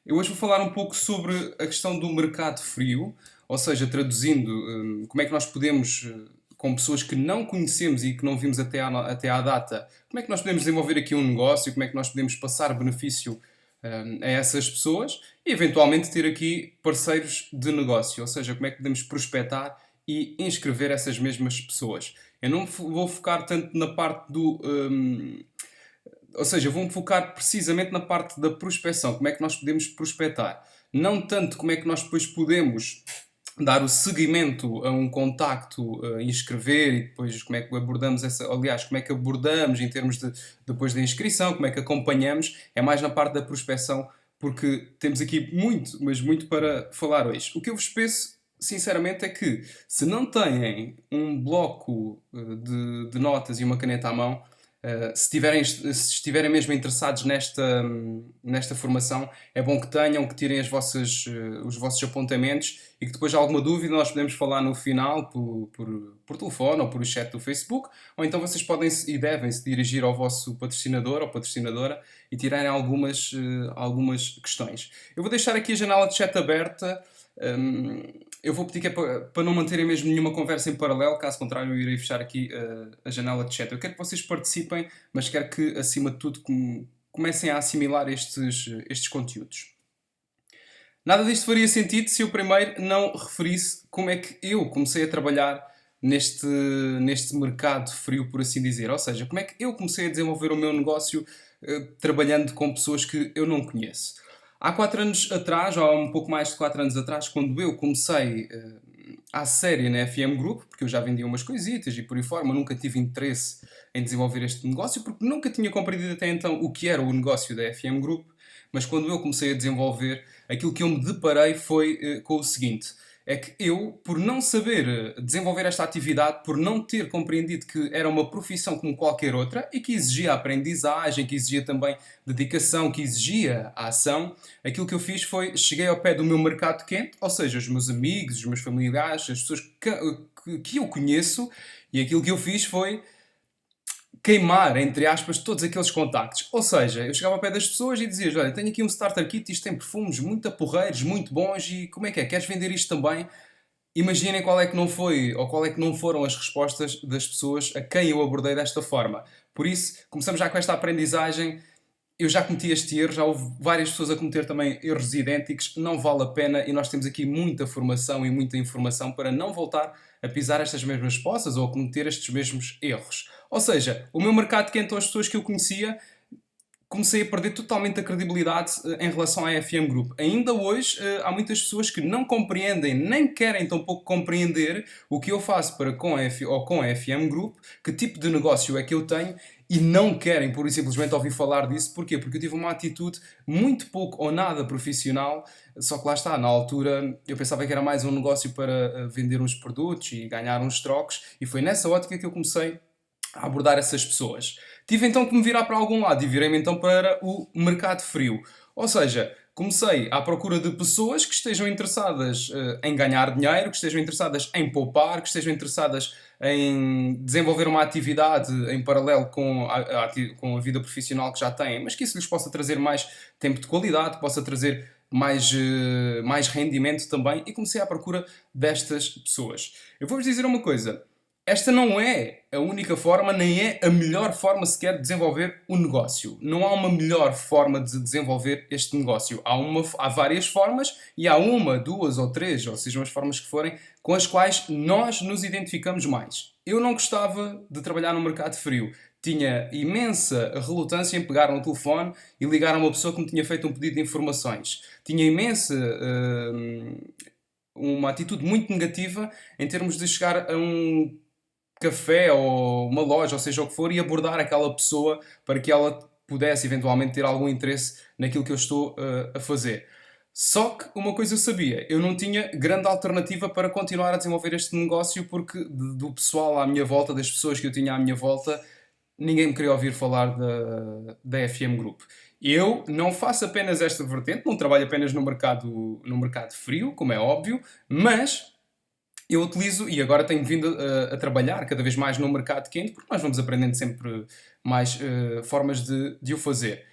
Eu hoje vou falar um pouco sobre a questão do mercado frio, ou seja, traduzindo, como é que nós podemos, com pessoas que não conhecemos e que não vimos até à data, como é que nós podemos desenvolver aqui um negócio, como é que nós podemos passar benefício, a essas pessoas e eventualmente ter aqui parceiros de negócio, ou seja, como é que podemos prospectar e inscrever essas mesmas pessoas. Eu não vou focar tanto na parte do, ou seja, vou-me focar precisamente na parte da prospecção, como é que nós podemos prospectar. Não tanto como é que nós depois podemos dar o seguimento a um contacto, inscrever e depois como é que abordamos essa, aliás, como é que abordamos em termos de depois da inscrição, como é que acompanhamos, é mais na parte da prospecção, porque temos aqui muito, mas muito para falar hoje. O que eu vos peço, sinceramente, é que se não têm um bloco de notas e uma caneta à mão, se estiverem mesmo interessados nesta formação, é bom que tenham, que tirem os vossos apontamentos e que depois, alguma dúvida, nós podemos falar no final por telefone ou por chat do Facebook, ou então vocês podem e devem se dirigir ao vosso patrocinador ou patrocinadora e tirarem algumas questões. Eu vou deixar aqui a janela de chat aberta. Eu vou pedir que é para não manterem mesmo nenhuma conversa em paralelo, caso contrário eu irei fechar aqui a janela de chat. Eu quero que vocês participem, mas quero que, acima de tudo, comecem a assimilar estes conteúdos. Nada disto faria sentido se eu primeiro não referisse como é que eu comecei a trabalhar neste mercado frio, por assim dizer. Ou seja, como é que eu comecei a desenvolver o meu negócio trabalhando com pessoas que eu não conheço. Há 4 anos atrás, ou há um pouco mais de 4 anos atrás, quando eu comecei à série na FM Group, porque eu já vendia umas coisitas e por aí fora, mas nunca tive interesse em desenvolver este negócio, porque nunca tinha compreendido até então o que era o negócio da FM Group, mas quando eu comecei a desenvolver, aquilo que eu me deparei foi com o seguinte: é que eu, por não saber desenvolver esta atividade, por não ter compreendido que era uma profissão como qualquer outra e que exigia aprendizagem, que exigia também dedicação, que exigia a ação, aquilo que eu fiz foi, cheguei ao pé do meu mercado quente, ou seja, os meus amigos, os meus familiares, as pessoas que eu conheço, e aquilo que eu fiz foi queimar, entre aspas, todos aqueles contactos. Ou seja, eu chegava ao pé das pessoas e dizia: olha, tenho aqui um starter kit, isto tem perfumes muito porreiros, muito bons, e como é que é? Queres vender isto também? Imaginem qual é que não foi, ou qual é que não foram as respostas das pessoas a quem eu abordei desta forma. Por isso, começamos já com esta aprendizagem. Eu já cometi este erro, já houve várias pessoas a cometer também erros idênticos, não vale a pena e nós temos aqui muita formação e muita informação para não voltar a pisar estas mesmas poças ou a cometer estes mesmos erros. Ou seja, o meu mercado quente, as pessoas que eu conhecia, comecei a perder totalmente a credibilidade em relação à FM Group. Ainda hoje há muitas pessoas que não compreendem, nem querem tampouco compreender o que eu faço para com a FM Group, que tipo de negócio é que eu tenho, e não querem pura e simplesmente ouvir falar disso. Porquê? Porque eu tive uma atitude muito pouco ou nada profissional, só que lá está, na altura eu pensava que era mais um negócio para vender uns produtos e ganhar uns trocos, e foi nessa ótica que eu comecei a abordar essas pessoas. Tive então que me virar para algum lado e virei-me então para o mercado frio. Ou seja, comecei à procura de pessoas que estejam interessadas em ganhar dinheiro, que estejam interessadas em poupar, que estejam interessadas em desenvolver uma atividade em paralelo com a vida profissional que já têm, mas que isso lhes possa trazer mais tempo de qualidade, que possa trazer mais rendimento também, e comecei à procura destas pessoas. Eu vou-vos dizer uma coisa: esta não é a única forma, nem é a melhor forma sequer de desenvolver o negócio. Não há uma melhor forma de desenvolver este negócio. Há várias formas e há uma, duas ou três, ou sejam as formas que forem, com as quais nós nos identificamos mais. Eu não gostava de trabalhar no mercado frio. Tinha imensa relutância em pegar um telefone e ligar a uma pessoa que me tinha feito um pedido de informações. Tinha imensa uma atitude muito negativa em termos de chegar a um café ou uma loja, ou seja o que for, e abordar aquela pessoa para que ela pudesse eventualmente ter algum interesse naquilo que eu estou a fazer. Só que uma coisa eu sabia: eu não tinha grande alternativa para continuar a desenvolver este negócio, porque do pessoal à minha volta, das pessoas que eu tinha à minha volta, ninguém me queria ouvir falar da FM Group. Eu não faço apenas esta vertente, não trabalho apenas no mercado frio, como é óbvio, mas eu utilizo, e agora tenho vindo a trabalhar cada vez mais no mercado quente, porque nós vamos aprendendo sempre mais formas de o fazer.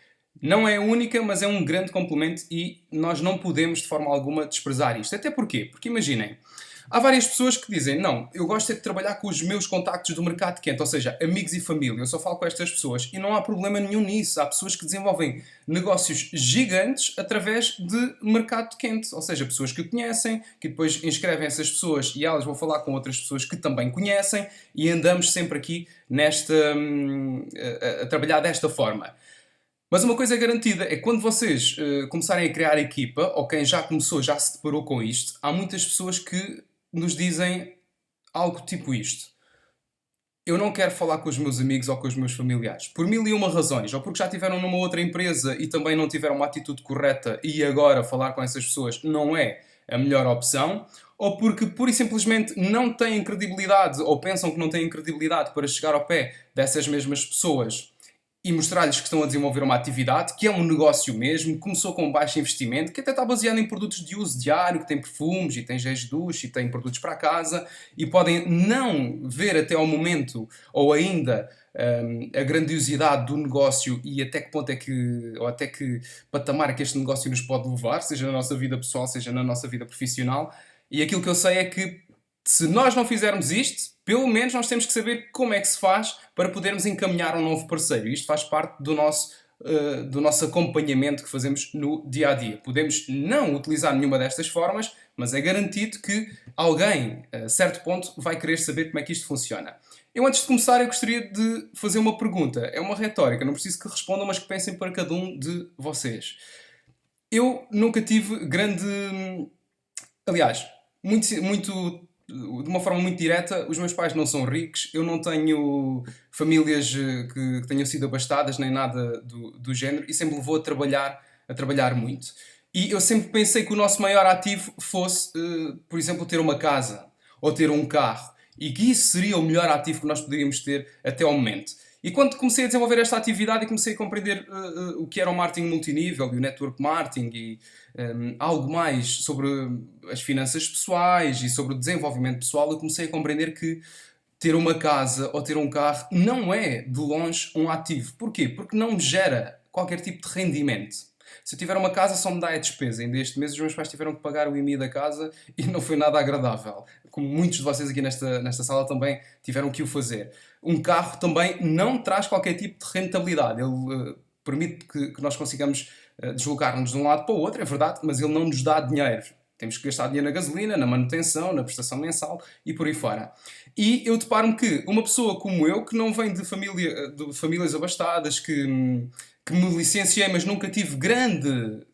Não é a única, mas é um grande complemento e nós não podemos de forma alguma desprezar isto. Até porquê? Porque imaginem, há várias pessoas que dizem, não, eu gosto é de trabalhar com os meus contactos do mercado quente, ou seja, amigos e família, eu só falo com estas pessoas e não há problema nenhum nisso. Há pessoas que desenvolvem negócios gigantes através de mercado quente, ou seja, pessoas que conhecem, que depois inscrevem essas pessoas e elas vão falar com outras pessoas que também conhecem e andamos sempre aqui a trabalhar desta forma. Mas uma coisa é garantida, é que quando vocês começarem a criar equipa, ou quem já começou, já se deparou com isto, há muitas pessoas que nos dizem algo tipo isto. Eu não quero falar com os meus amigos ou com os meus familiares. Por mil e uma razões. Ou porque já estiveram numa outra empresa e também não tiveram uma atitude correta e agora falar com essas pessoas não é a melhor opção. Ou porque pura e simplesmente não têm credibilidade ou pensam que não têm credibilidade para chegar ao pé dessas mesmas pessoas e mostrar-lhes que estão a desenvolver uma atividade, que é um negócio mesmo, começou com um baixo investimento, que até está baseado em produtos de uso diário, que tem perfumes, e tem géis de duche, e tem produtos para casa, e podem não ver até ao momento, ou ainda, a grandiosidade do negócio e até que ponto é que, ou até que patamar é que este negócio nos pode levar, seja na nossa vida pessoal, seja na nossa vida profissional. E aquilo que eu sei é que se nós não fizermos isto, pelo menos nós temos que saber como é que se faz para podermos encaminhar um novo parceiro. Isto faz parte do nosso acompanhamento que fazemos no dia a dia. Podemos não utilizar nenhuma destas formas, mas é garantido que alguém, a certo ponto, vai querer saber como é que isto funciona. Eu, antes de começar, eu gostaria de fazer uma pergunta. É uma retórica, não preciso que respondam, mas que pensem para cada um de vocês. Eu nunca tive grande. Aliás, muito de uma forma muito direta, os meus pais não são ricos, eu não tenho famílias que tenham sido abastadas, nem nada do género, e sempre me levou a trabalhar muito. E eu sempre pensei que o nosso maior ativo fosse, por exemplo, ter uma casa ou ter um carro, e que isso seria o melhor ativo que nós poderíamos ter até ao momento. E quando comecei a desenvolver esta atividade e comecei a compreender o que era o marketing multinível e o network marketing e algo mais sobre as finanças pessoais e sobre o desenvolvimento pessoal, eu comecei a compreender que ter uma casa ou ter um carro não é, de longe, um ativo. Porquê? Porque não me gera qualquer tipo de rendimento. Se eu tiver uma casa, só me dá a despesa. Ainda este mês os meus pais tiveram que pagar o IMI da casa e não foi nada agradável. Como muitos de vocês aqui nesta sala também tiveram que o fazer. Um carro também não traz qualquer tipo de rentabilidade. Ele permite que nós consigamos deslocar-nos de um lado para o outro, é verdade, mas ele não nos dá dinheiro. Temos que gastar dinheiro na gasolina, na manutenção, na prestação mensal e por aí fora. E eu deparo-me que uma pessoa como eu, que não vem de famílias abastadas, que me licenciei, mas nunca tive grande.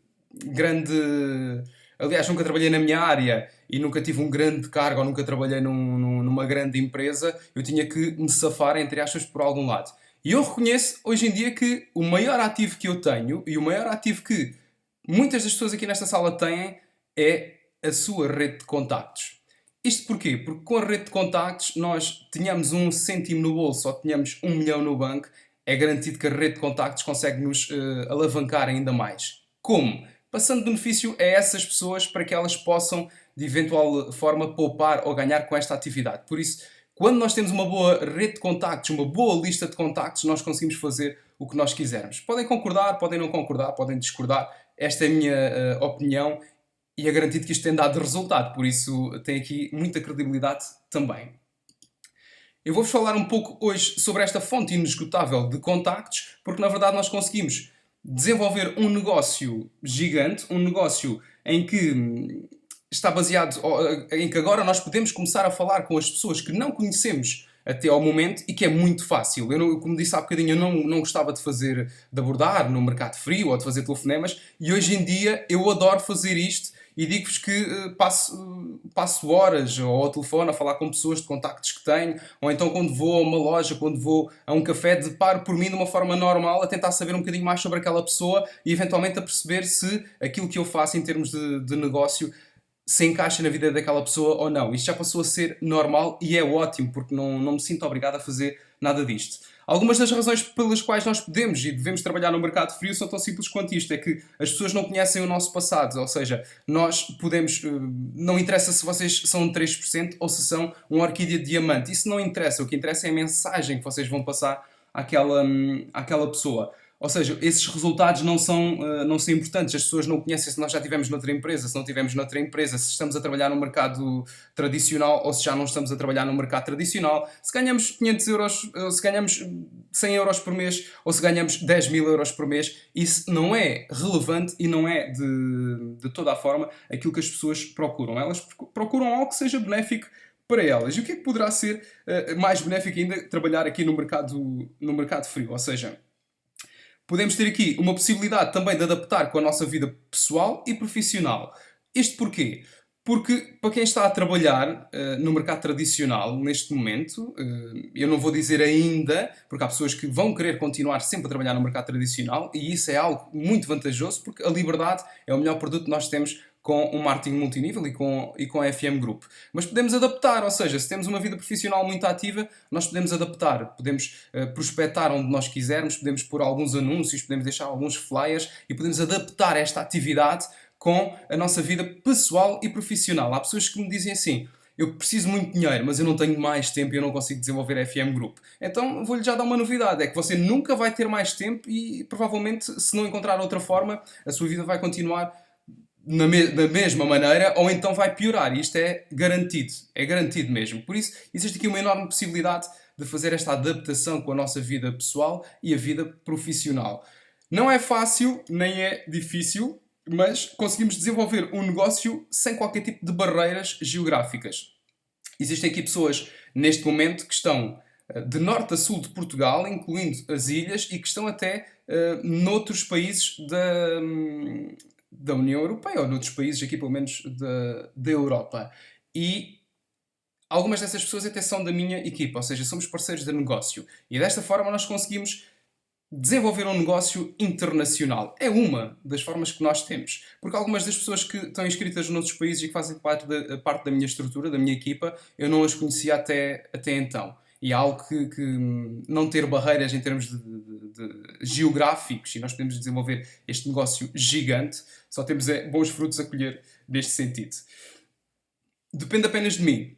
Aliás, nunca trabalhei na minha área e nunca tive um grande cargo ou nunca trabalhei numa grande empresa, eu tinha que me safar, entre aspas, por algum lado. E eu reconheço hoje em dia que o maior ativo que eu tenho e o maior ativo que muitas das pessoas aqui nesta sala têm é a sua rede de contactos. Isto porquê? Porque com a rede de contactos nós tenhamos um cêntimo no bolso ou tenhamos 1 milhão no banco, é garantido que a rede de contactos consegue nos alavancar ainda mais. Como? Passando benefício a essas pessoas para que elas possam, de eventual forma, poupar ou ganhar com esta atividade. Por isso, quando nós temos uma boa rede de contactos, uma boa lista de contactos, nós conseguimos fazer o que nós quisermos. Podem concordar, podem não concordar, podem discordar. Esta é a minha opinião e é garantido que isto tem dado resultado. Por isso, tem aqui muita credibilidade também. Eu vou-vos falar um pouco hoje sobre esta fonte inesgotável de contactos, porque na verdade nós conseguimos desenvolver um negócio gigante, um negócio em que está baseado, em que agora nós podemos começar a falar com as pessoas que não conhecemos até ao momento e que é muito fácil. Como disse há bocadinho, eu não gostava de abordar no mercado frio ou de fazer telefonemas e hoje em dia eu adoro fazer isto e digo-vos que passo horas ao telefone a falar com pessoas de contactos que tenho, ou então quando vou a uma loja, quando vou a um café, deparo por mim de uma forma normal a tentar saber um bocadinho mais sobre aquela pessoa e eventualmente a perceber se aquilo que eu faço em termos de negócio se encaixa na vida daquela pessoa ou não. Isto já passou a ser normal e é ótimo, porque não me sinto obrigado a fazer nada disto. Algumas das razões pelas quais nós podemos e devemos trabalhar no mercado frio são tão simples quanto isto. É que as pessoas não conhecem o nosso passado. Ou seja, nós podemos... Não interessa se vocês são 3% ou se são um orquídea de diamante. Isso não interessa. O que interessa é a mensagem que vocês vão passar àquela pessoa. Ou seja, esses resultados não são importantes. As pessoas não conhecem se nós já estivemos noutra empresa, se não estivemos noutra empresa, se estamos a trabalhar no mercado tradicional ou se já não estamos a trabalhar no mercado tradicional, se ganhamos 500 euros, se ganhamos 100 euros por mês ou se ganhamos 10 mil euros por mês. Isso não é relevante e não é de toda a forma aquilo que as pessoas procuram. Elas procuram algo que seja benéfico para elas. E o que é que poderá ser mais benéfico ainda trabalhar aqui no mercado frio? Ou seja, podemos ter aqui uma possibilidade também de adaptar com a nossa vida pessoal e profissional. Isto porquê? Porque para quem está a trabalhar no mercado tradicional neste momento, eu não vou dizer ainda, porque há pessoas que vão querer continuar sempre a trabalhar no mercado tradicional e isso é algo muito vantajoso porque a liberdade é o melhor produto que nós temos com o marketing multinível e com a FM Group. Mas podemos adaptar, ou seja, se temos uma vida profissional muito ativa, nós podemos adaptar, podemos prospectar onde nós quisermos, podemos pôr alguns anúncios, podemos deixar alguns flyers e podemos adaptar esta atividade com a nossa vida pessoal e profissional. Há pessoas que me dizem assim: eu preciso muito de dinheiro, mas eu não tenho mais tempo e eu não consigo desenvolver a FM Group. Então vou-lhe já dar uma novidade, é que você nunca vai ter mais tempo e provavelmente, se não encontrar outra forma, a sua vida vai continuar da mesma maneira ou então vai piorar. Isto é garantido mesmo. Por isso, existe aqui uma enorme possibilidade de fazer esta adaptação com a nossa vida pessoal e a vida profissional. Não é fácil, nem é difícil, mas conseguimos desenvolver um negócio sem qualquer tipo de barreiras geográficas. Existem aqui pessoas neste momento que estão de norte a sul de Portugal, incluindo as ilhas, e que estão até noutros países da União Europeia, ou noutros países aqui pelo menos da Europa. E algumas dessas pessoas até são da minha equipa, ou seja, somos parceiros de negócio. E desta forma nós conseguimos desenvolver um negócio internacional. É uma das formas que nós temos. Porque algumas das pessoas que estão inscritas noutros países e que fazem parte da minha estrutura, da minha equipa, eu não as conhecia até então. E há algo que não ter barreiras em termos de geográficos, e nós podemos desenvolver este negócio gigante, só temos bons frutos a colher neste sentido. Depende apenas de mim.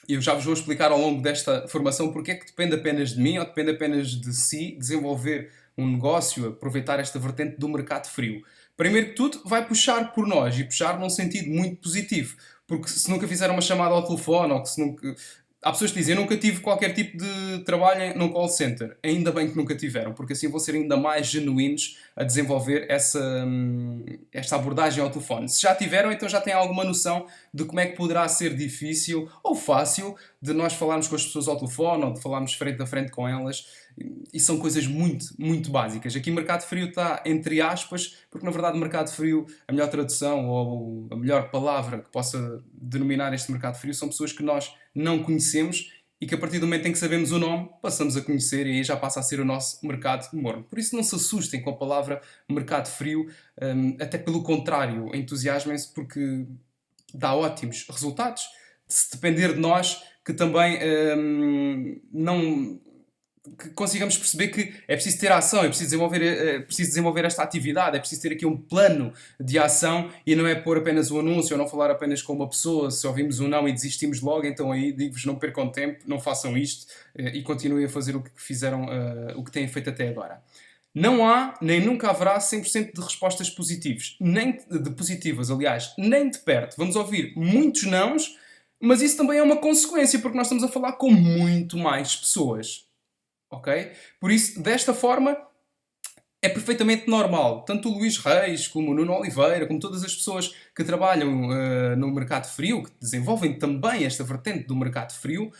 Eu já vos vou explicar ao longo desta formação porque é que depende apenas de mim ou depende apenas de si desenvolver um negócio, aproveitar esta vertente do mercado frio. Primeiro que tudo, vai puxar por nós e puxar num sentido muito positivo. Porque se nunca fizeram uma chamada ao telefone ou que se nunca... Há pessoas que dizem: eu nunca tive qualquer tipo de trabalho num call center. Ainda bem que nunca tiveram, porque assim vão ser ainda mais genuínos a desenvolver esta abordagem ao telefone. Se já tiveram, então já têm alguma noção de como é que poderá ser difícil ou fácil de nós falarmos com as pessoas ao telefone ou de falarmos frente a frente com elas. E são coisas muito, muito básicas. Aqui mercado frio está entre aspas, porque na verdade mercado frio, a melhor tradução ou a melhor palavra que possa denominar este mercado frio são pessoas que nós não conhecemos e que a partir do momento em que sabemos o nome, passamos a conhecer e aí já passa a ser o nosso mercado morno. Por isso não se assustem com a palavra mercado frio, até pelo contrário, entusiasmem-se porque dá ótimos resultados. Se depender de nós, que também não... que consigamos perceber que é preciso ter ação, é preciso desenvolver esta atividade, é preciso ter aqui um plano de ação e não é pôr apenas o anúncio ou não falar apenas com uma pessoa. Se ouvimos um não e desistimos logo, então aí digo-vos: não percam tempo, não façam isto e continuem a fazer o que fizeram, o que têm feito até agora. Não há, nem nunca haverá 100% de respostas positivas, nem de positivas, aliás, nem de perto. Vamos ouvir muitos nãos, mas isso também é uma consequência, porque nós estamos a falar com muito mais pessoas. Ok? Por isso, desta forma, é perfeitamente normal. Tanto o Luís Reis, como o Nuno Oliveira, como todas as pessoas que trabalham no mercado frio, que desenvolvem também esta vertente do mercado frio,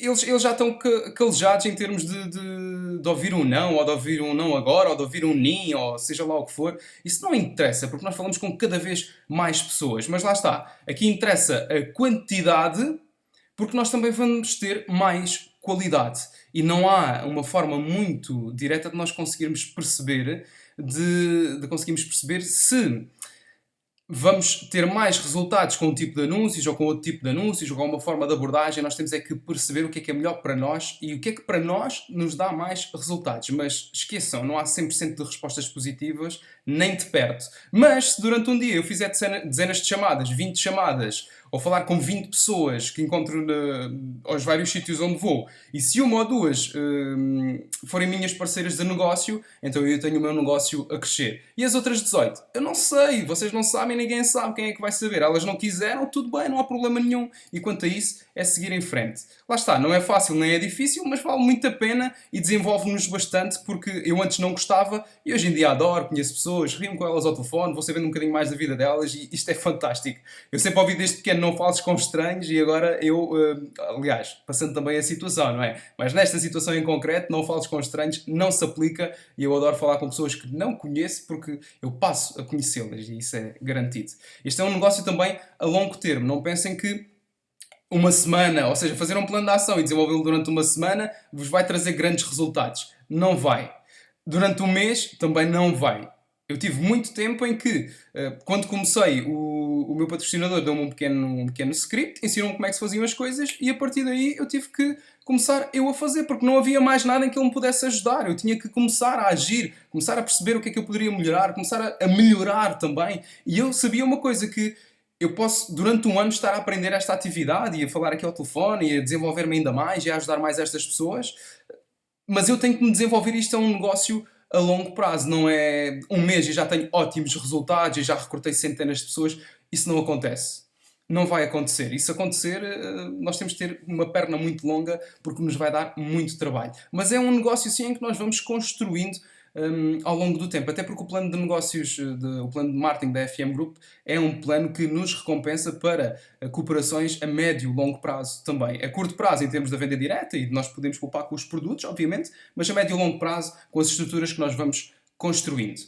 eles já estão calejados em termos de ouvir um não, ou de ouvir um não agora, ou de ouvir um nim, ou seja lá o que for. Isso não interessa, porque nós falamos com cada vez mais pessoas. Mas lá está. Aqui interessa a quantidade, porque nós também vamos ter mais qualidade. E não há uma forma muito direta de nós conseguirmos perceber, de conseguirmos perceber se vamos ter mais resultados com um tipo de anúncios ou com outro tipo de anúncios ou com uma forma de abordagem. Nós temos é que perceber o que é melhor para nós e o que é que para nós nos dá mais resultados. Mas esqueçam, não há 100% de respostas positivas nem de perto. Mas se durante um dia eu fizer dezenas de chamadas, 20 chamadas, ou falar com 20 pessoas que encontro aos vários sítios onde vou, e se uma ou duas forem minhas parceiras de negócio, então eu tenho o meu negócio a crescer. E as outras 18? Eu não sei, vocês não sabem, ninguém sabe, quem é que vai saber? Elas não quiseram, tudo bem, não há problema nenhum. E quanto a isso, é seguir em frente. Lá está, não é fácil nem é difícil, mas vale muito a pena e desenvolve-nos bastante, porque eu antes não gostava e hoje em dia adoro, conheço pessoas, rio-me com elas ao telefone, vou sabendo um bocadinho mais da vida delas e isto é fantástico. Eu sempre ouvi desde pequeno não fales com estranhos e agora eu, aliás, passando também a situação, não é? Mas nesta situação em concreto, não fales com estranhos, não se aplica e eu adoro falar com pessoas que não conheço porque eu passo a conhecê-las e isso é garantido. Este é um negócio também a longo termo, não pensem que uma semana, ou seja, fazer um plano de ação e desenvolvê-lo durante uma semana vos vai trazer grandes resultados. Não vai. Durante um mês também não vai. Eu tive muito tempo em que, quando comecei, o meu patrocinador deu-me um pequeno script, ensinou-me como é que se faziam as coisas e a partir daí eu tive que começar eu a fazer, porque não havia mais nada em que ele me pudesse ajudar. Eu tinha que começar a agir, começar a perceber o que é que eu poderia melhorar, começar a melhorar também. E eu sabia uma coisa que eu posso, durante um ano, estar a aprender esta atividade e a falar aqui ao telefone e a desenvolver-me ainda mais e a ajudar mais estas pessoas, mas eu tenho que me desenvolver. Isto é um negócio a longo prazo, não é um mês e já tenho ótimos resultados e já recrutei centenas de pessoas. Isso não acontece. Não vai acontecer. E se acontecer, nós temos de ter uma perna muito longa porque nos vai dar muito trabalho. Mas é um negócio sim em que nós vamos construindo ao longo do tempo. Até porque o plano de negócios, o plano de marketing da FM Group é um plano que nos recompensa para cooperações a médio e longo prazo também. A curto prazo em termos da venda direta e nós podemos poupar com os produtos, obviamente, mas a médio e longo prazo com as estruturas que nós vamos construindo.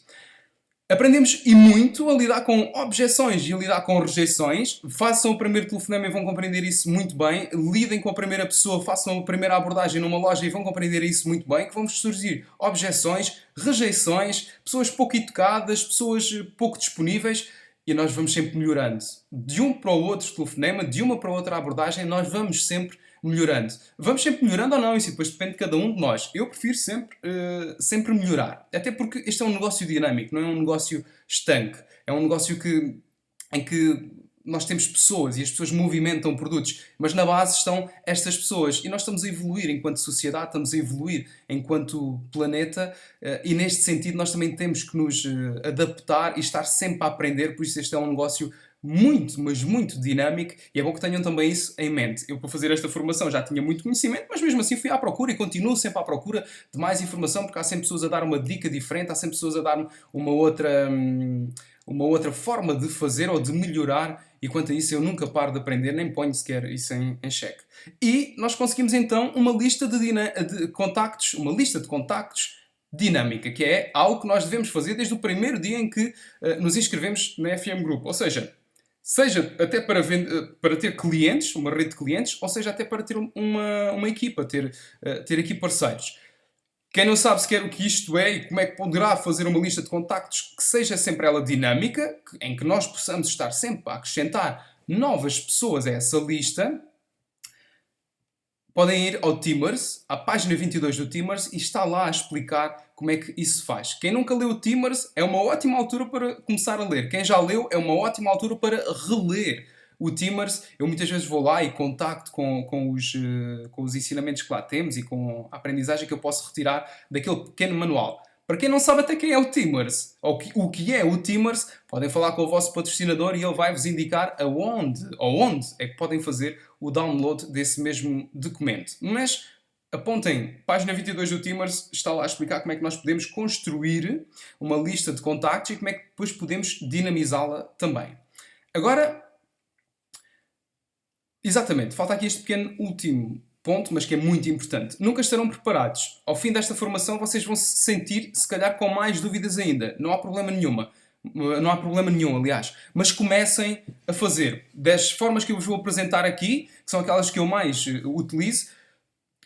Aprendemos e muito a lidar com objeções e a lidar com rejeições. Façam o primeiro telefonema e vão compreender isso muito bem. Lidem com a primeira pessoa, façam a primeira abordagem numa loja e vão compreender isso muito bem. Que vamos surgir objeções, rejeições, pessoas pouco educadas, pessoas pouco disponíveis e nós vamos sempre melhorando. De um para o outro telefonema, de uma para a outra abordagem, nós vamos sempre melhorando. Vamos sempre melhorando ou não? Isso depois depende de cada um de nós. Eu prefiro sempre melhorar. Até porque este é um negócio dinâmico, não é um negócio estanque. É um negócio em que nós temos pessoas e as pessoas movimentam produtos, mas na base estão estas pessoas e nós estamos a evoluir enquanto sociedade, estamos a evoluir enquanto planeta e neste sentido nós também temos que nos adaptar e estar sempre a aprender, por isso este é um negócio muito, mas muito dinâmico e é bom que tenham também isso em mente. Eu, para fazer esta formação, já tinha muito conhecimento, mas mesmo assim fui à procura e continuo sempre à procura de mais informação, porque há sempre pessoas a dar uma dica diferente, há sempre pessoas a dar-me uma outra forma de fazer ou de melhorar e quanto a isso eu nunca paro de aprender, nem ponho sequer isso em xeque. E nós conseguimos então uma lista de contactos, uma lista de contactos dinâmica, que é algo que nós devemos fazer desde o primeiro dia em que nos inscrevemos na FM Group. Ou seja até para ter clientes, uma rede de clientes, ou seja até para ter uma equipa, ter aqui parceiros. Quem não sabe sequer o que isto é e como é que poderá fazer uma lista de contactos que seja sempre ela dinâmica, em que nós possamos estar sempre a acrescentar novas pessoas a essa lista, podem ir ao Teamers, à página 22 do Teamers, e está lá a explicar como é que isso se faz. Quem nunca leu o Teamers é uma ótima altura para começar a ler. Quem já leu é uma ótima altura para reler o Teamers. Eu muitas vezes vou lá e contacto com os ensinamentos que lá temos e com a aprendizagem que eu posso retirar daquele pequeno manual. Para quem não sabe até quem é o Teamers, ou o que é o Teamers, podem falar com o vosso patrocinador e ele vai-vos indicar onde é que podem fazer o download desse mesmo documento. Mas apontem, página 22 do Teamers, está lá a explicar como é que nós podemos construir uma lista de contactos e como é que depois podemos dinamizá-la também. Agora, exatamente, falta aqui este pequeno último ponto, mas que é muito importante. Nunca estarão preparados. Ao fim desta formação, vocês vão se sentir, se calhar, com mais dúvidas ainda. Não há problema nenhuma. Não há problema nenhum, aliás. Mas comecem a fazer. Das formas que eu vos vou apresentar aqui, que são aquelas que eu mais utilizo,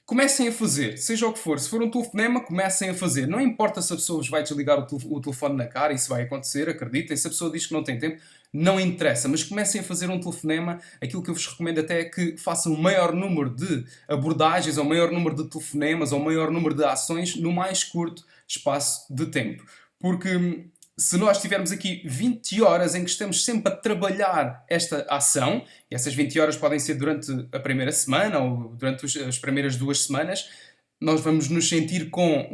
comecem a fazer. Seja o que for. Se for um telefonema, comecem a fazer. Não importa se a pessoa vos vai desligar o telefone na cara, isso vai acontecer, acreditem. Se a pessoa diz que não tem tempo, não interessa, mas comecem a fazer um telefonema. Aquilo que eu vos recomendo até é que façam o maior número de abordagens, ou o maior número de telefonemas, ou o maior número de ações no mais curto espaço de tempo. Porque Se nós tivermos aqui 20 horas em que estamos sempre a trabalhar esta ação, e essas 20 horas podem ser durante a primeira semana ou durante as primeiras 2 semanas, nós vamos nos sentir com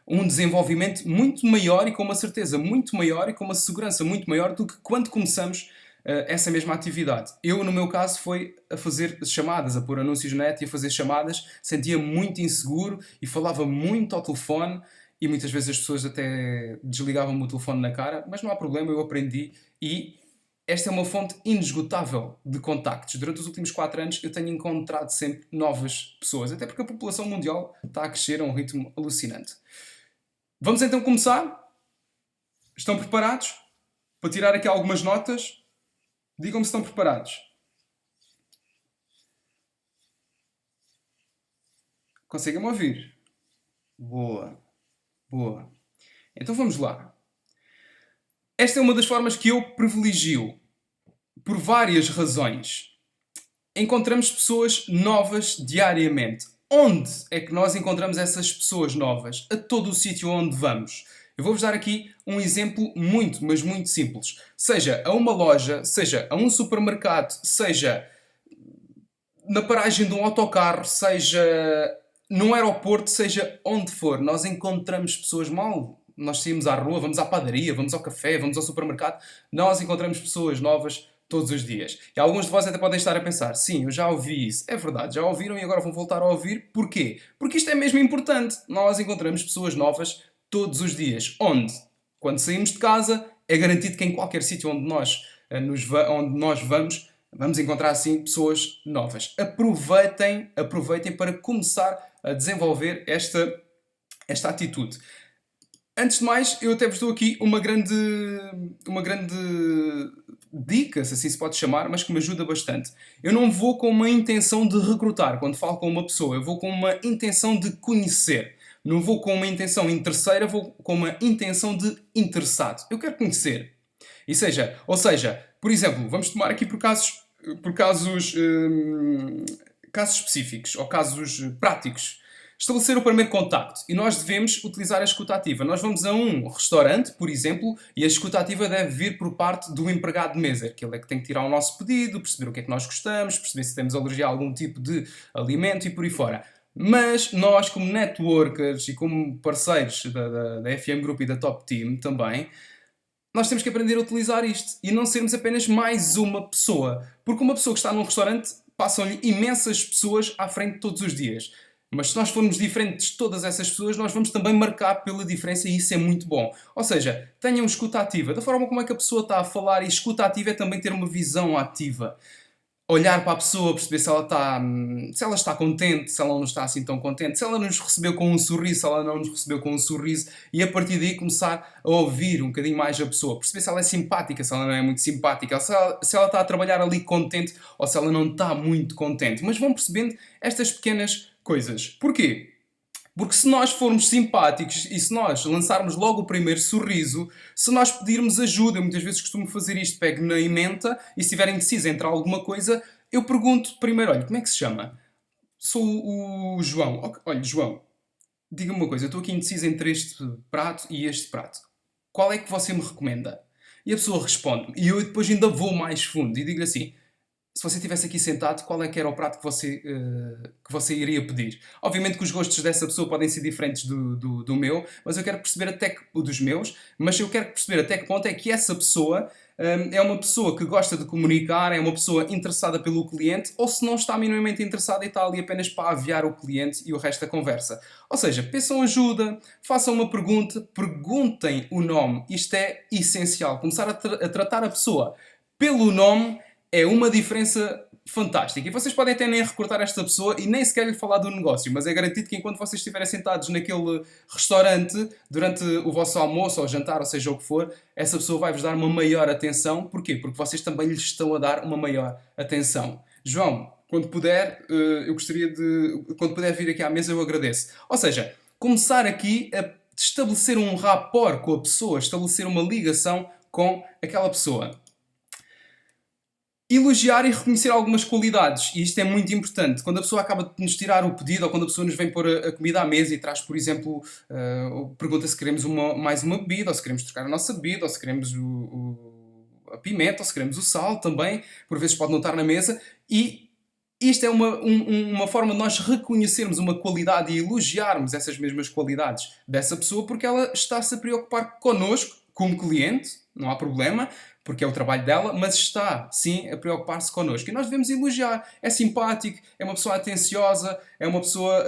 um desenvolvimento muito maior e com uma certeza muito maior e com uma segurança muito maior do que quando começamos essa mesma atividade. Eu, no meu caso, foi a fazer chamadas, a pôr anúncios na net e a fazer chamadas, sentia muito inseguro e falava muito ao telefone e muitas vezes as pessoas até desligavam-me o telefone na cara, mas não há problema, eu aprendi e esta é uma fonte inesgotável de contactos. Durante os últimos 4 anos eu tenho encontrado sempre novas pessoas, até porque a população mundial está a crescer a um ritmo alucinante. Vamos então começar? Estão preparados para tirar aqui algumas notas? Digam-me se estão preparados. Conseguem-me ouvir? Boa, boa. Então vamos lá. Esta é uma das formas que eu privilegio, por várias razões. Encontramos pessoas novas diariamente. Onde é que nós encontramos essas pessoas novas? A todo o sítio onde vamos. Eu vou-vos dar aqui um exemplo muito, mas muito simples. Seja a uma loja, seja a um supermercado, seja na paragem de um autocarro, seja num aeroporto, seja onde for, nós encontramos pessoas mal. Nós saímos à rua, vamos à padaria, vamos ao café, vamos ao supermercado. Nós encontramos pessoas novas todos os dias. E alguns de vós até podem estar a pensar, sim, eu já ouvi isso. É verdade, já ouviram e agora vão voltar a ouvir. Porquê? Porque isto é mesmo importante. Nós encontramos pessoas novas todos os dias. Onde? Quando saímos de casa, é garantido que em qualquer sítio onde onde nós vamos encontrar assim pessoas novas. Aproveitem para começar a desenvolver esta atitude. Antes de mais, eu até vos dou aqui uma grande dica, se assim se pode chamar, mas que me ajuda bastante. Eu não vou com uma intenção de recrutar quando falo com uma pessoa, eu vou com uma intenção de conhecer. Não vou com uma intenção interesseira, vou com uma intenção de interessado. Eu quero conhecer. Ou seja, por exemplo, vamos tomar aqui por casos específicos ou casos práticos. Estabelecer o primeiro contacto e nós devemos utilizar a escuta ativa. Nós vamos a um restaurante, por exemplo, e a escuta ativa deve vir por parte do empregado de mesa. Aquele é que tem que tirar o nosso pedido, perceber o que é que nós gostamos, perceber se temos alergia a algum tipo de alimento e por aí fora. Mas nós, como networkers e como parceiros da FM Group e da Top Team também, nós temos que aprender a utilizar isto e não sermos apenas mais uma pessoa. Porque uma pessoa que está num restaurante, passam-lhe imensas pessoas à frente todos os dias. Mas se nós formos diferentes de todas essas pessoas, nós vamos também marcar pela diferença e isso é muito bom. Ou seja, tenham escuta ativa. Da forma como é que a pessoa está a falar, e escuta ativa é também ter uma visão ativa. Olhar para a pessoa, perceber se ela está contente, se ela não está assim tão contente, se ela nos recebeu com um sorriso, se ela não nos recebeu com um sorriso, e a partir daí começar a ouvir um bocadinho mais a pessoa, perceber se ela é simpática, se ela não é muito simpática, se ela está a trabalhar ali contente ou se ela não está muito contente. Mas vão percebendo estas pequenas coisas. Porquê? Porque se nós formos simpáticos e se nós lançarmos logo o primeiro sorriso, se nós pedirmos ajuda, eu muitas vezes costumo fazer isto, pego na ementa e se estiver indeciso entre alguma coisa, eu pergunto primeiro, olha, como é que se chama? Sou o João. Ok, olha, João, diga-me uma coisa, eu estou aqui indeciso entre este prato e este prato. Qual é que você me recomenda? E a pessoa responde-me. E eu depois ainda vou mais fundo e digo assim, se você estivesse aqui sentado, qual é que era o prato que você iria pedir? Obviamente que os gostos dessa pessoa podem ser diferentes do meu, mas eu quero perceber dos meus, mas eu quero perceber até que ponto é que essa pessoa é uma pessoa que gosta de comunicar, é uma pessoa interessada pelo cliente, ou se não está minimamente interessada e está ali apenas para aviar o cliente e o resto da conversa. Ou seja, peçam ajuda, façam uma pergunta, perguntem o nome. Isto é essencial. Começar a tratar a pessoa pelo nome é uma diferença fantástica. E vocês podem até nem recrutar esta pessoa e nem sequer lhe falar do negócio, mas é garantido que enquanto vocês estiverem sentados naquele restaurante, durante o vosso almoço ou jantar, ou seja o que for, essa pessoa vai-vos dar uma maior atenção. Porquê? Porque vocês também lhes estão a dar uma maior atenção. João, quando puder, quando puder vir aqui à mesa, eu agradeço. Ou seja, começar aqui a estabelecer um rapport com a pessoa, estabelecer uma ligação com aquela pessoa. elogiar e reconhecer algumas qualidades. E isto é muito importante. Quando a pessoa acaba de nos tirar o pedido ou quando a pessoa nos vem pôr a comida à mesa e traz, por exemplo, pergunta se queremos mais uma bebida, ou se queremos trocar a nossa bebida, ou se queremos a pimenta, ou se queremos o sal também, por vezes pode não estar na mesa. E isto é uma forma de nós reconhecermos uma qualidade e elogiarmos essas mesmas qualidades dessa pessoa porque ela está-se a preocupar connosco, como cliente, não há problema, porque é o trabalho dela, mas está, sim, a preocupar-se connosco. E nós devemos elogiar. É simpático, é uma pessoa atenciosa, é uma pessoa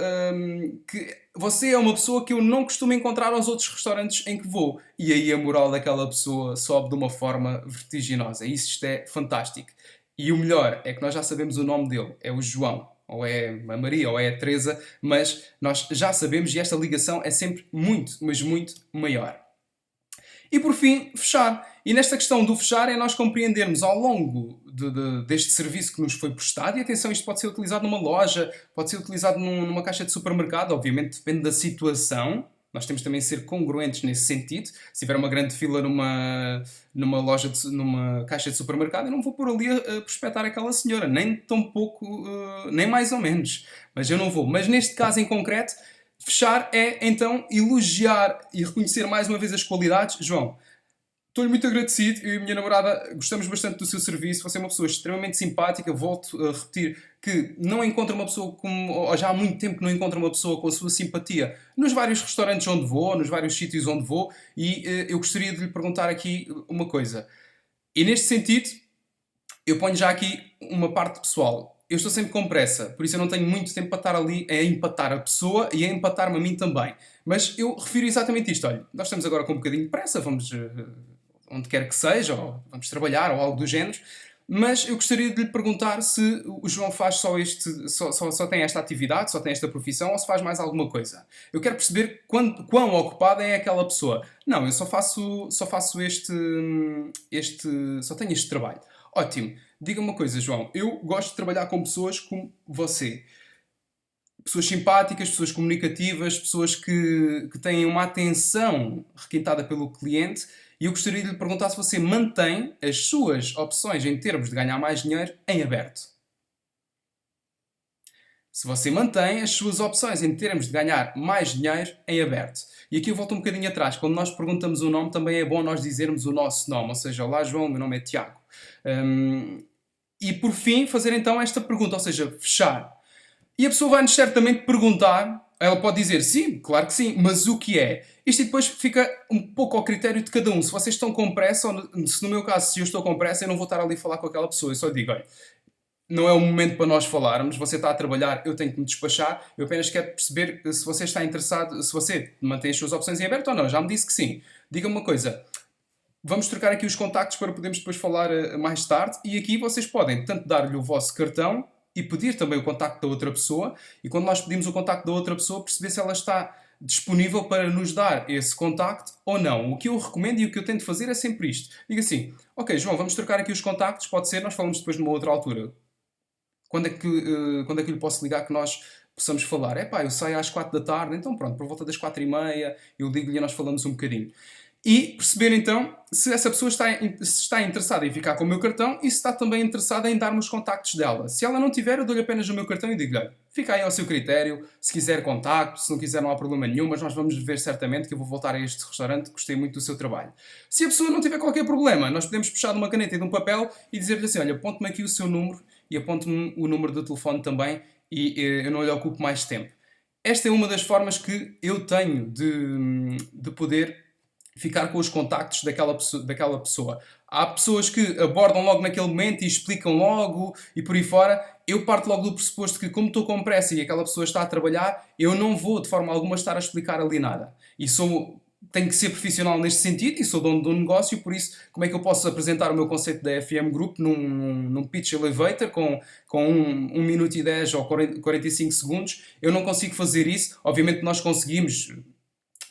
que... Você é uma pessoa que eu não costumo encontrar aos outros restaurantes em que vou. E aí a moral daquela pessoa sobe de uma forma vertiginosa. Isto é fantástico. E o melhor é que nós já sabemos o nome dele. É o João. Ou é a Maria, ou é a Teresa. Mas nós já sabemos e esta ligação é sempre muito, mas muito maior. E por fim, fechar. E nesta questão do fechar é nós compreendermos ao longo deste serviço que nos foi prestado, e atenção, isto pode ser utilizado numa loja, pode ser utilizado numa caixa de supermercado, obviamente depende da situação. Nós temos também de ser congruentes nesse sentido. Se tiver uma grande fila numa loja, numa caixa de supermercado, eu não vou por ali a prospectar aquela senhora, nem tão pouco, nem mais ou menos. Mas eu não vou. Mas neste caso em concreto, fechar é então elogiar e reconhecer mais uma vez as qualidades. João, estou-lhe muito agradecido. Eu e a minha namorada gostamos bastante do seu serviço. Você é uma pessoa extremamente simpática. Volto a repetir que não encontro uma pessoa ou já há muito tempo que não encontro uma pessoa com a sua simpatia nos vários restaurantes onde vou, nos vários sítios onde vou. E eu gostaria de lhe perguntar aqui uma coisa. E neste sentido, eu ponho já aqui uma parte pessoal. Eu estou sempre com pressa, por isso eu não tenho muito tempo para estar ali a empatar a pessoa e a empatar-me a mim também. Mas eu refiro exatamente isto. Olha, nós estamos agora com um bocadinho de pressa, vamos onde quer que seja, ou vamos trabalhar, ou algo do género. Mas eu gostaria de lhe perguntar se o João faz só tem esta atividade, só tem esta profissão, ou se faz mais alguma coisa. Eu quero perceber quão ocupada é aquela pessoa. Não, eu só tenho este trabalho. Ótimo. Diga-me uma coisa, João. Eu gosto de trabalhar com pessoas como você. Pessoas simpáticas, pessoas comunicativas, pessoas que têm uma atenção requintada pelo cliente. E eu gostaria de lhe perguntar se você mantém as suas opções em termos de ganhar mais dinheiro em aberto. Se você mantém as suas opções em termos de ganhar mais dinheiro em aberto. E aqui eu volto um bocadinho atrás. Quando nós perguntamos o nome, também é bom nós dizermos o nosso nome. Ou seja, olá João, meu nome é Tiago. E por fim, fazer então esta pergunta, ou seja, fechar. E a pessoa vai-nos certamente perguntar, ela pode dizer sim, claro que sim, mas o que é? Isto depois fica um pouco ao critério de cada um. Se vocês estão com pressa, ou se no meu caso, se eu estou com pressa, eu não vou estar ali a falar com aquela pessoa. Eu só digo, olha, não é o momento para nós falarmos, você está a trabalhar, eu tenho que me despachar, eu apenas quero perceber se você está interessado, se você mantém as suas opções em aberto ou não. Já me disse que sim. Diga-me uma coisa, vamos trocar aqui os contactos para podermos depois falar mais tarde, e aqui vocês podem tanto dar-lhe o vosso cartão e pedir também o contacto da outra pessoa, e quando nós pedimos o contacto da outra pessoa, perceber se ela está disponível para nos dar esse contacto ou não. O que eu recomendo e o que eu tento fazer é sempre isto. Diga assim, ok João, vamos trocar aqui os contactos, pode ser, nós falamos depois numa outra altura. Quando é que lhe posso ligar que nós possamos falar? Eu saio às 4 da tarde, então pronto, por volta das 4h30 eu ligo-lhe e nós falamos um bocadinho. E perceber então se essa pessoa está interessada em ficar com o meu cartão e se está também interessada em dar-me os contactos dela. Se ela não tiver, eu dou-lhe apenas o meu cartão e digo-lhe, fica aí ao seu critério, se quiser contacto, se não quiser não há problema nenhum, mas nós vamos ver certamente que eu vou voltar a este restaurante, gostei muito do seu trabalho. Se a pessoa não tiver qualquer problema, nós podemos puxar de uma caneta e de um papel e dizer-lhe assim, olha, aponte-me aqui o seu número e aponte-me o número do telefone também e eu não lhe ocupo mais tempo. Esta é uma das formas que eu tenho de poder ficar com os contactos daquela pessoa. Há pessoas que abordam logo naquele momento e explicam logo e por aí fora. Eu parto logo do pressuposto que, como estou com pressa e aquela pessoa está a trabalhar, eu não vou de forma alguma estar a explicar ali nada. E tenho que ser profissional neste sentido e sou dono de um negócio, por isso, como é que eu posso apresentar o meu conceito da FM Group num pitch elevator com 1 minuto e 10 ou 45 segundos? Eu não consigo fazer isso. Obviamente nós conseguimos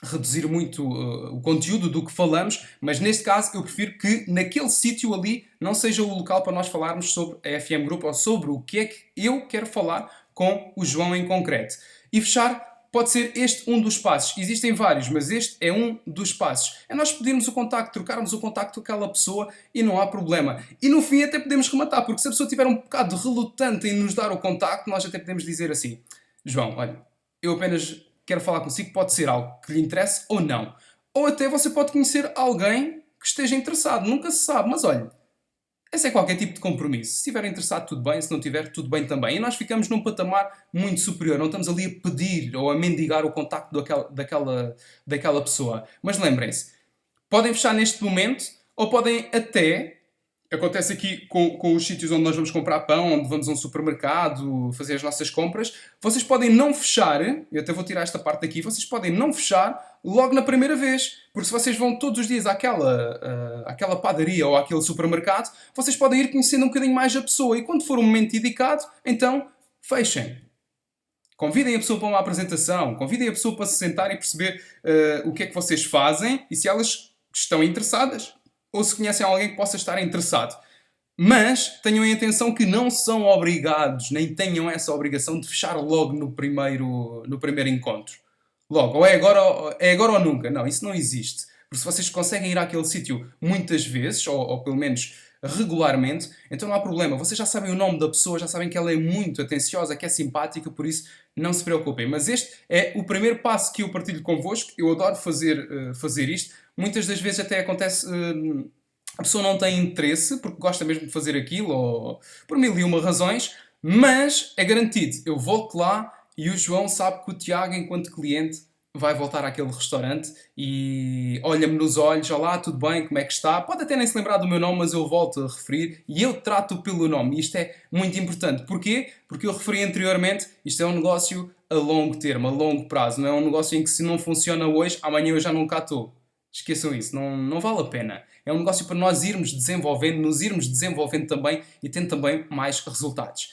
reduzir muito o conteúdo do que falamos, mas neste caso eu prefiro que naquele sítio ali não seja o local para nós falarmos sobre a FM Group ou sobre o que é que eu quero falar com o João em concreto. E fechar pode ser este um dos passos. Existem vários, mas este é um dos passos. É nós pedirmos o contacto, trocarmos o contacto com aquela pessoa e não há problema. E no fim até podemos rematar, porque se a pessoa estiver um bocado relutante em nos dar o contacto, nós até podemos dizer assim: João, olha, eu apenas quero falar consigo, pode ser algo que lhe interesse ou não. Ou até você pode conhecer alguém que esteja interessado, nunca se sabe, mas olha, esse é qualquer tipo de compromisso. Se estiver interessado, tudo bem. Se não tiver, tudo bem também. E nós ficamos num patamar muito superior. Não estamos ali a pedir ou a mendigar o contacto daquela pessoa. Mas lembrem-se, podem fechar neste momento ou podem até... Acontece aqui com os sítios onde nós vamos comprar pão, onde vamos a um supermercado fazer as nossas compras. Vocês podem não fechar, eu até vou tirar esta parte daqui, vocês podem não fechar logo na primeira vez. Porque se vocês vão todos os dias àquela padaria ou àquele supermercado, vocês podem ir conhecendo um bocadinho mais a pessoa. E quando for um momento indicado, então fechem. Convidem a pessoa para uma apresentação, convidem a pessoa para se sentar e perceber o que é que vocês fazem e se elas estão interessadas ou se conhecem alguém que possa estar interessado. Mas tenham em atenção que não são obrigados, nem tenham essa obrigação de fechar logo no primeiro encontro. Logo, ou é agora ou nunca. Não, isso não existe. Porque se vocês conseguem ir àquele sítio muitas vezes, ou pelo menos regularmente, então não há problema. Vocês já sabem o nome da pessoa, já sabem que ela é muito atenciosa, que é simpática, por isso não se preocupem. Mas este é o primeiro passo que eu partilho convosco. Eu adoro fazer isto. Muitas das vezes até acontece... a pessoa não tem interesse, porque gosta mesmo de fazer aquilo, ou por mil e uma razões, mas é garantido. Eu volto lá e o João sabe que o Tiago, enquanto cliente, vai voltar àquele restaurante e olha-me nos olhos: olá, tudo bem, como é que está? Pode até nem se lembrar do meu nome, mas eu volto a referir e eu trato-o pelo nome. E isto é muito importante. Porquê? Porque eu referi anteriormente, isto é um negócio a longo termo, a longo prazo. Não é um negócio em que se não funciona hoje, amanhã eu já não cá estou. Esqueçam isso, não vale a pena. É um negócio para nós irmos desenvolvendo, nos irmos desenvolvendo também e tendo também mais resultados.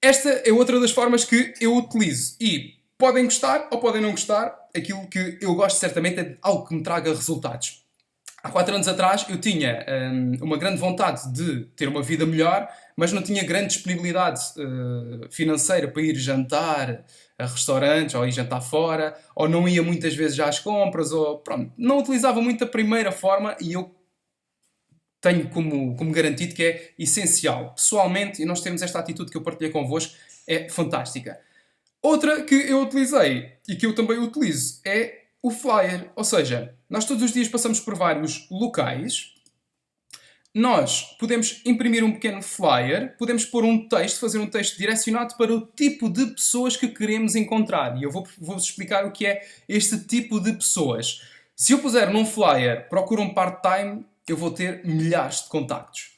Esta é outra das formas que eu utilizo e podem gostar ou podem não gostar. Aquilo que eu gosto certamente é de algo que me traga resultados. Há 4 anos atrás eu tinha uma grande vontade de ter uma vida melhor, mas não tinha grande disponibilidade financeira para ir jantar a restaurantes, ou ir jantar fora, ou não ia muitas vezes já às compras, ou pronto, não utilizava muito a primeira forma e eu tenho como garantido que é essencial. Pessoalmente, e nós temos esta atitude que eu partilhei convosco, é fantástica. Outra que eu utilizei e que eu também utilizo é o flyer. Ou seja, nós todos os dias passamos por vários locais. Nós podemos imprimir um pequeno flyer, podemos pôr um texto, fazer um texto direcionado para o tipo de pessoas que queremos encontrar. E eu vou-vos explicar o que é este tipo de pessoas. Se eu puser num flyer, procura um part-time, eu vou ter milhares de contactos.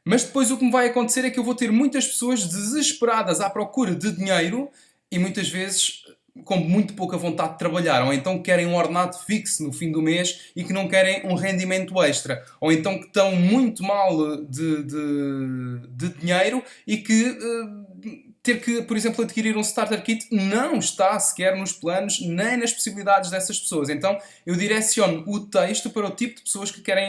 Mas depois o que me vai acontecer é que eu vou ter muitas pessoas desesperadas à procura de dinheiro e muitas vezes com muito pouca vontade de trabalhar, ou então querem um ordenado fixo no fim do mês e que não querem um rendimento extra, ou então que estão muito mal de dinheiro e que ter que, por exemplo, adquirir um starter kit não está sequer nos planos nem nas possibilidades dessas pessoas. Então eu direciono o texto para o tipo de pessoas que eu quero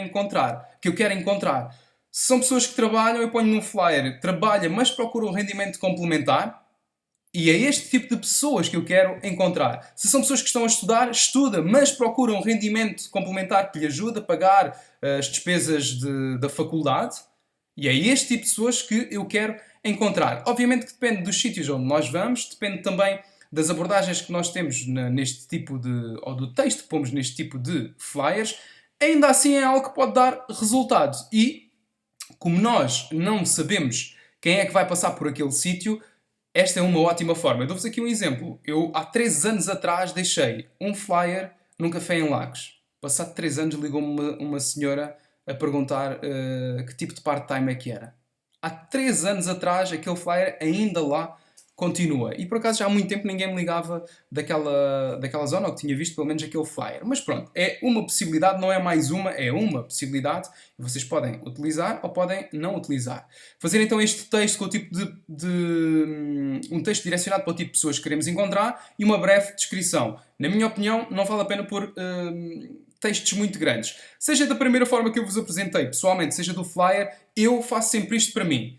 encontrar. Se são pessoas que trabalham, eu ponho num flyer, trabalha, mas procura um rendimento complementar. E é este tipo de pessoas que eu quero encontrar. Se são pessoas que estão a estudar, estuda, mas procura um rendimento complementar que lhe ajude a pagar as despesas da faculdade. E é este tipo de pessoas que eu quero encontrar. Obviamente que depende dos sítios onde nós vamos, depende também das abordagens que nós temos neste tipo ou do texto que pomos neste tipo de flyers. Ainda assim é algo que pode dar resultado. E, como nós não sabemos quem é que vai passar por aquele sítio, esta é uma ótima forma. Eu dou-vos aqui um exemplo. Eu, há 3 anos atrás, deixei um flyer num café em Lagos. Passado 3 anos, ligou-me uma senhora a perguntar que tipo de part-time é que era. Há 3 anos atrás, aquele flyer ainda lá continua. E por acaso já há muito tempo ninguém me ligava daquela zona, ou que tinha visto pelo menos aquele flyer. Mas pronto, é uma possibilidade, não é mais uma, é uma possibilidade. Vocês podem utilizar ou podem não utilizar. Fazer então este texto com o tipo um texto direcionado para o tipo de pessoas que queremos encontrar e uma breve descrição. Na minha opinião, não vale a pena pôr textos muito grandes. Seja da primeira forma que eu vos apresentei, pessoalmente, seja do flyer, eu faço sempre isto para mim.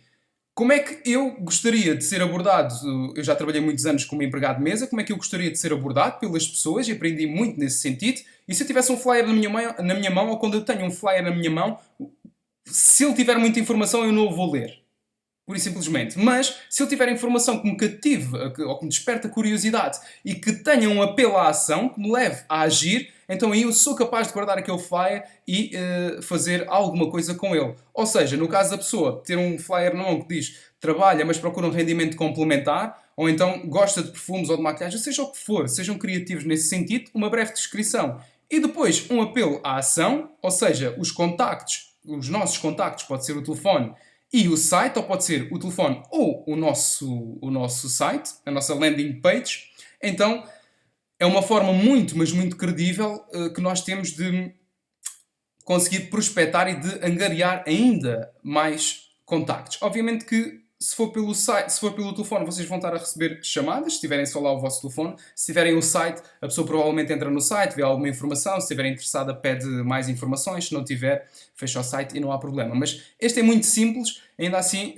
Como é que eu gostaria de ser abordado? Eu já trabalhei muitos anos como empregado de mesa. Como é que eu gostaria de ser abordado pelas pessoas? E aprendi muito nesse sentido. E se eu tivesse um flyer na minha mão, ou quando eu tenho um flyer na minha mão, se ele tiver muita informação, eu não o vou ler. Pura e simplesmente. Mas, se ele tiver informação que me cative, ou que me desperta curiosidade, e que tenha um apelo à ação, que me leve a agir, então aí eu sou capaz de guardar aquele flyer e fazer alguma coisa com ele. Ou seja, no caso da pessoa ter um flyer na mão que diz trabalha, mas procura um rendimento complementar, ou então gosta de perfumes ou de maquilhagem, seja o que for, sejam criativos nesse sentido, uma breve descrição. E depois um apelo à ação, ou seja, os contactos, os nossos contactos, pode ser o telefone e o site, ou pode ser o telefone ou o nosso site, a nossa landing page. Então é uma forma muito, mas muito credível que nós temos de conseguir prospectar e de angariar ainda mais contactos. Obviamente que se for pelo site, se for pelo telefone, vocês vão estar a receber chamadas, se tiverem só lá o vosso telefone. Se tiverem o site, a pessoa provavelmente entra no site, vê alguma informação, se estiver interessada pede mais informações, se não tiver, fecha o site e não há problema. Mas este é muito simples, ainda assim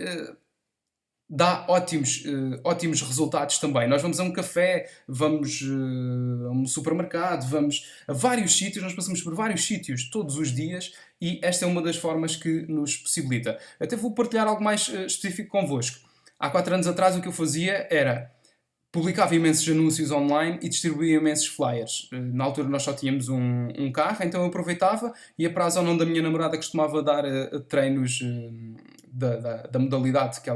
dá ótimos resultados também. Nós vamos a um café, vamos a um supermercado, vamos a vários sítios, nós passamos por vários sítios todos os dias e esta é uma das formas que nos possibilita. Até vou partilhar algo mais específico convosco. Há 4 anos atrás o que eu fazia era publicava imensos anúncios online e distribuía imensos flyers. Na altura nós só tínhamos um carro, então eu aproveitava, ia para a zona onde a minha namorada costumava dar treinos da modalidade que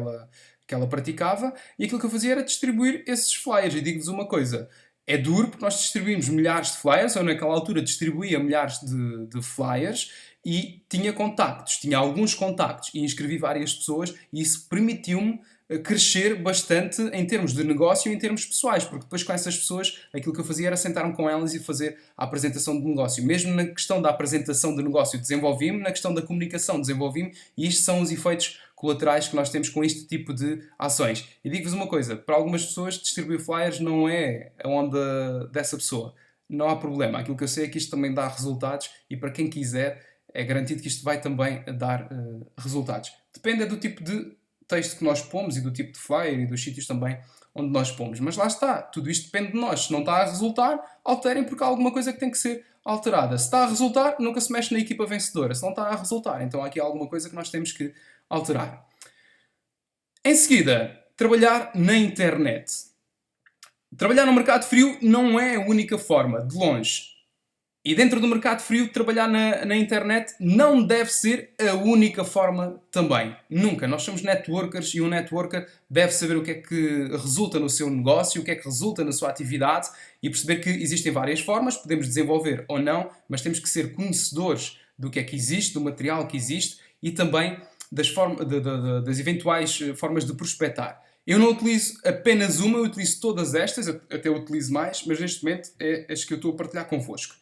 ela praticava, e aquilo que eu fazia era distribuir esses flyers. E digo-vos uma coisa, é duro porque nós distribuímos milhares de flyers, eu naquela altura distribuía milhares de flyers, e tinha contactos, tinha alguns contactos, e inscrevi várias pessoas, e isso permitiu-me crescer bastante em termos de negócio e em termos pessoais, porque depois com essas pessoas aquilo que eu fazia era sentar-me com elas e fazer a apresentação de negócio. Mesmo na questão da apresentação de negócio desenvolvi-me, na questão da comunicação desenvolvi-me, e isto são os efeitos colaterais que nós temos com este tipo de ações. E digo-vos uma coisa, para algumas pessoas distribuir flyers não é a onda dessa pessoa. Não há problema. Aquilo que eu sei é que isto também dá resultados e para quem quiser é garantido que isto vai também dar resultados. Depende do tipo de texto que nós pomos e do tipo de flyer e dos sítios também onde nós pomos. Mas lá está, tudo isto depende de nós. Se não está a resultar, alterem porque há alguma coisa que tem que ser alterada. Se está a resultar, nunca se mexe na equipa vencedora. Se não está a resultar, então há aqui alguma coisa que nós temos que alterar. Em seguida, trabalhar na internet. Trabalhar no mercado frio não é a única forma, de longe. E dentro do mercado frio, trabalhar na internet não deve ser a única forma também. Nunca. Nós somos networkers e um networker deve saber o que é que resulta no seu negócio, o que é que resulta na sua atividade e perceber que existem várias formas, podemos desenvolver ou não, mas temos que ser conhecedores do que é que existe, do material que existe e também das eventuais formas de prospectar. Eu não utilizo apenas uma, eu utilizo todas estas, até utilizo mais, mas neste momento é as que eu estou a partilhar convosco.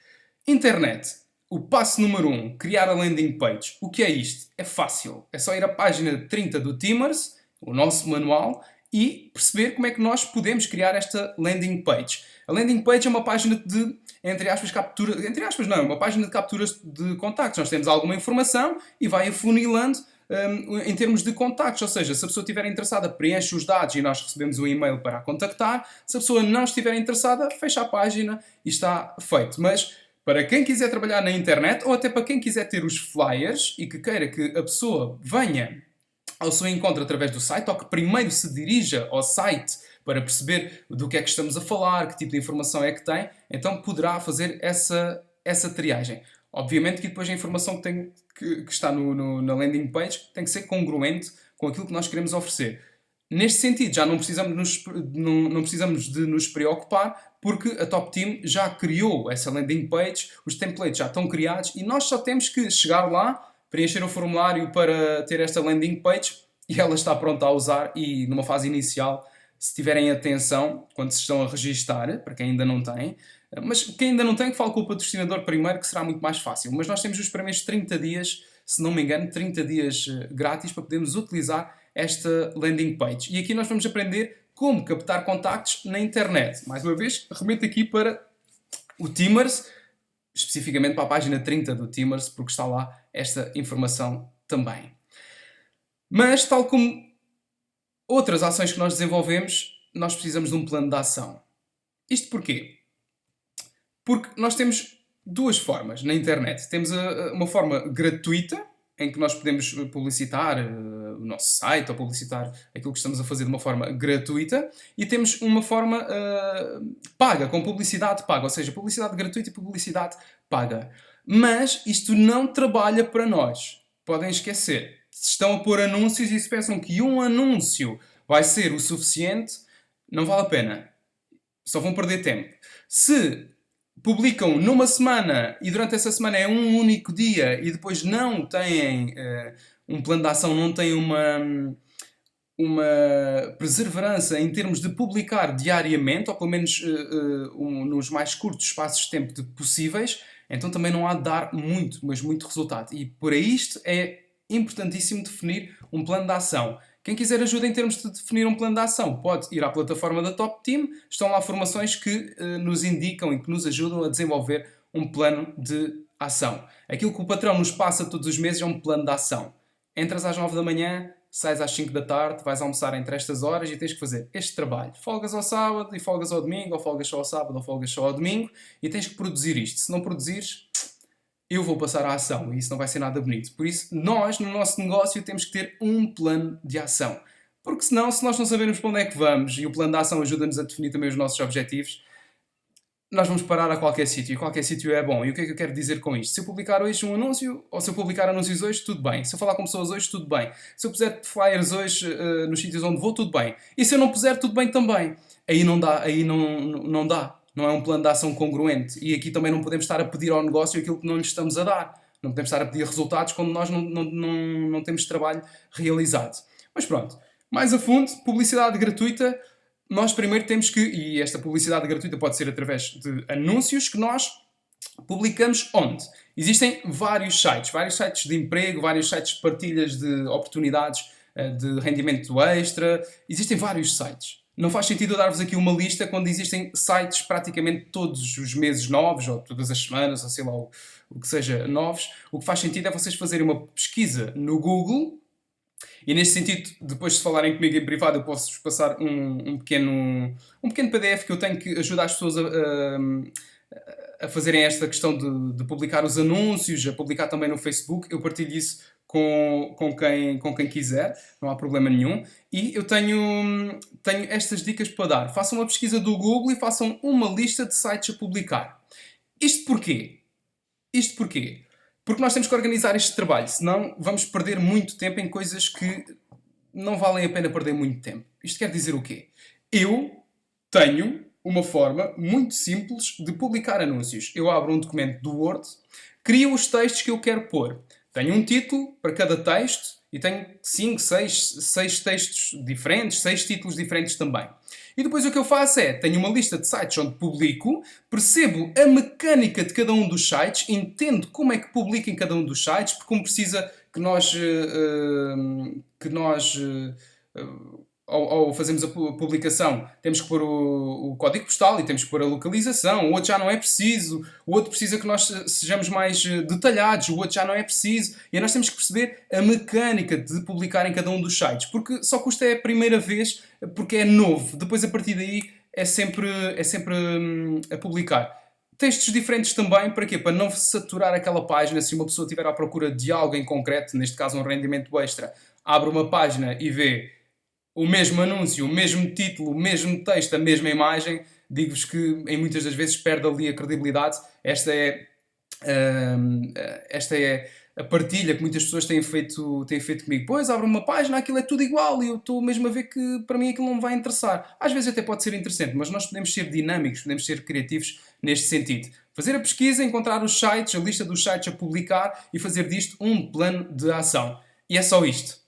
Internet. O passo número 1, criar a landing page. O que é isto? É fácil. É só ir à página 30 do Teamers, o nosso manual, e perceber como é que nós podemos criar esta landing page. A landing page é uma página de, entre aspas, captura... Entre aspas, não, é uma página de capturas de contactos. Nós temos alguma informação e vai afunilando em termos de contactos, ou seja, se a pessoa estiver interessada, preenche os dados e nós recebemos um e-mail para a contactar. Se a pessoa não estiver interessada, fecha a página e está feito. Mas para quem quiser trabalhar na internet, ou até para quem quiser ter os flyers e que queira que a pessoa venha ao seu encontro através do site, ou que primeiro se dirija ao site para perceber do que é que estamos a falar, que tipo de informação é que tem, então poderá fazer essa triagem. Obviamente que depois a informação que está na landing page tem que ser congruente com aquilo que nós queremos oferecer. Neste sentido, já não precisamos de nos preocupar, porque a Top Team já criou essa landing page, os templates já estão criados e nós só temos que chegar lá, preencher o formulário para ter esta landing page e ela está pronta a usar. E numa fase inicial, se tiverem atenção, quando se estão a registar, para quem ainda não tem, mas quem ainda não tem, que fale com o patrocinador primeiro, que será muito mais fácil. Mas nós temos os primeiros 30 dias, se não me engano, 30 dias grátis para podermos utilizar esta landing page. E aqui nós vamos aprender como captar contactos na internet. Mais uma vez, remeto aqui para o Teamers, especificamente para a página 30 do Teamers, porque está lá esta informação também. Mas, tal como Outras ações que nós desenvolvemos, nós precisamos de um plano de ação. Isto porquê? Porque nós temos duas formas na internet. Temos uma forma gratuita, em que nós podemos publicitar o nosso site ou publicitar aquilo que estamos a fazer de uma forma gratuita, e temos uma forma paga, com publicidade paga, ou seja, publicidade gratuita e publicidade paga. Mas isto não trabalha para nós. Podem esquecer. Se estão a pôr anúncios e se pensam que um anúncio vai ser o suficiente, não vale a pena. Só vão perder tempo. Se publicam numa semana e durante essa semana é um único dia e depois não têm um plano de ação, não têm uma perseverança em termos de publicar diariamente, ou pelo menos nos mais curtos espaços de tempo possíveis, então também não há de dar muito, mas muito resultado. E para isto é importantíssimo definir um plano de ação. Quem quiser ajuda em termos de definir um plano de ação, pode ir à plataforma da Top Team. Estão lá formações que nos indicam e que nos ajudam a desenvolver um plano de ação. Aquilo que o patrão nos passa todos os meses é um plano de ação. Entras às 9 da manhã, sais às 5 da tarde, vais almoçar entre estas horas e tens que fazer este trabalho. Folgas ao sábado e folgas ao domingo, ou folgas só ao sábado ou folgas só ao domingo, e tens que produzir isto. Se não produzires, eu vou passar à ação e isso não vai ser nada bonito. Por isso, nós, no nosso negócio, temos que ter um plano de ação. Porque senão, se nós não sabermos para onde é que vamos e o plano de ação ajuda-nos a definir também os nossos objetivos, nós vamos parar a qualquer sítio e qualquer sítio é bom. E o que é que eu quero dizer com isto? Se eu publicar hoje um anúncio, ou se eu publicar anúncios hoje, tudo bem. Se eu falar com pessoas hoje, tudo bem. Se eu puser flyers hoje nos sítios onde vou, tudo bem. E se eu não puser, tudo bem também. Aí não dá, aí não dá. Não é um plano de ação congruente. E aqui também não podemos estar a pedir ao negócio aquilo que não lhe estamos a dar. Não podemos estar a pedir resultados quando nós não temos trabalho realizado. Mas pronto, mais a fundo, publicidade gratuita. Nós primeiro temos que, e esta publicidade gratuita pode ser através de anúncios que nós publicamos onde? Existem vários sites de emprego, vários sites de partilhas de oportunidades de rendimento extra. Existem vários sites. Não faz sentido eu dar-vos aqui uma lista quando existem sites praticamente todos os meses novos, ou todas as semanas, ou sei lá, o que seja, novos. O que faz sentido é vocês fazerem uma pesquisa no Google. E neste sentido, depois de falarem comigo em privado, eu posso-vos passar um pequeno PDF que eu tenho que ajudar as pessoas a fazerem esta questão de publicar os anúncios, a publicar também no Facebook. Eu partilho isso com quem quiser, não há problema nenhum. E eu tenho estas dicas para dar. Façam uma pesquisa do Google e façam uma lista de sites a publicar. Isto porquê? Porque nós temos que organizar este trabalho, senão vamos perder muito tempo em coisas que não valem a pena perder muito tempo. Isto quer dizer o quê? Eu tenho uma forma muito simples de publicar anúncios. Eu abro um documento do Word, crio os textos que eu quero pôr. Tenho um título para cada texto e tenho 5, 6 textos diferentes, 6 títulos diferentes também. E depois o que eu faço é, tenho uma lista de sites onde publico, percebo a mecânica de cada um dos sites, entendo como é que publico em cada um dos sites, porque como precisa que nós ao fazermos a publicação, temos que pôr o código postal e temos que pôr a localização. O outro já não é preciso. O outro precisa que nós sejamos mais detalhados. O outro já não é preciso. E nós temos que perceber a mecânica de publicar em cada um dos sites. Porque só custa é a primeira vez, porque é novo. Depois, a partir daí, é sempre a publicar. Textos diferentes também, para quê? Para não saturar aquela página. Se uma pessoa estiver à procura de algo em concreto, neste caso um rendimento extra, abre uma página e vê o mesmo anúncio, o mesmo título, o mesmo texto, a mesma imagem, digo-vos que em muitas das vezes perde ali a credibilidade. Esta é a partilha que muitas pessoas têm feito comigo. Pois, abre uma página, aquilo é tudo igual e eu estou mesmo a ver que para mim aquilo não me vai interessar. Às vezes até pode ser interessante, mas nós podemos ser dinâmicos, podemos ser criativos neste sentido. Fazer a pesquisa, encontrar os sites, a lista dos sites a publicar e fazer disto um plano de ação. E é só isto.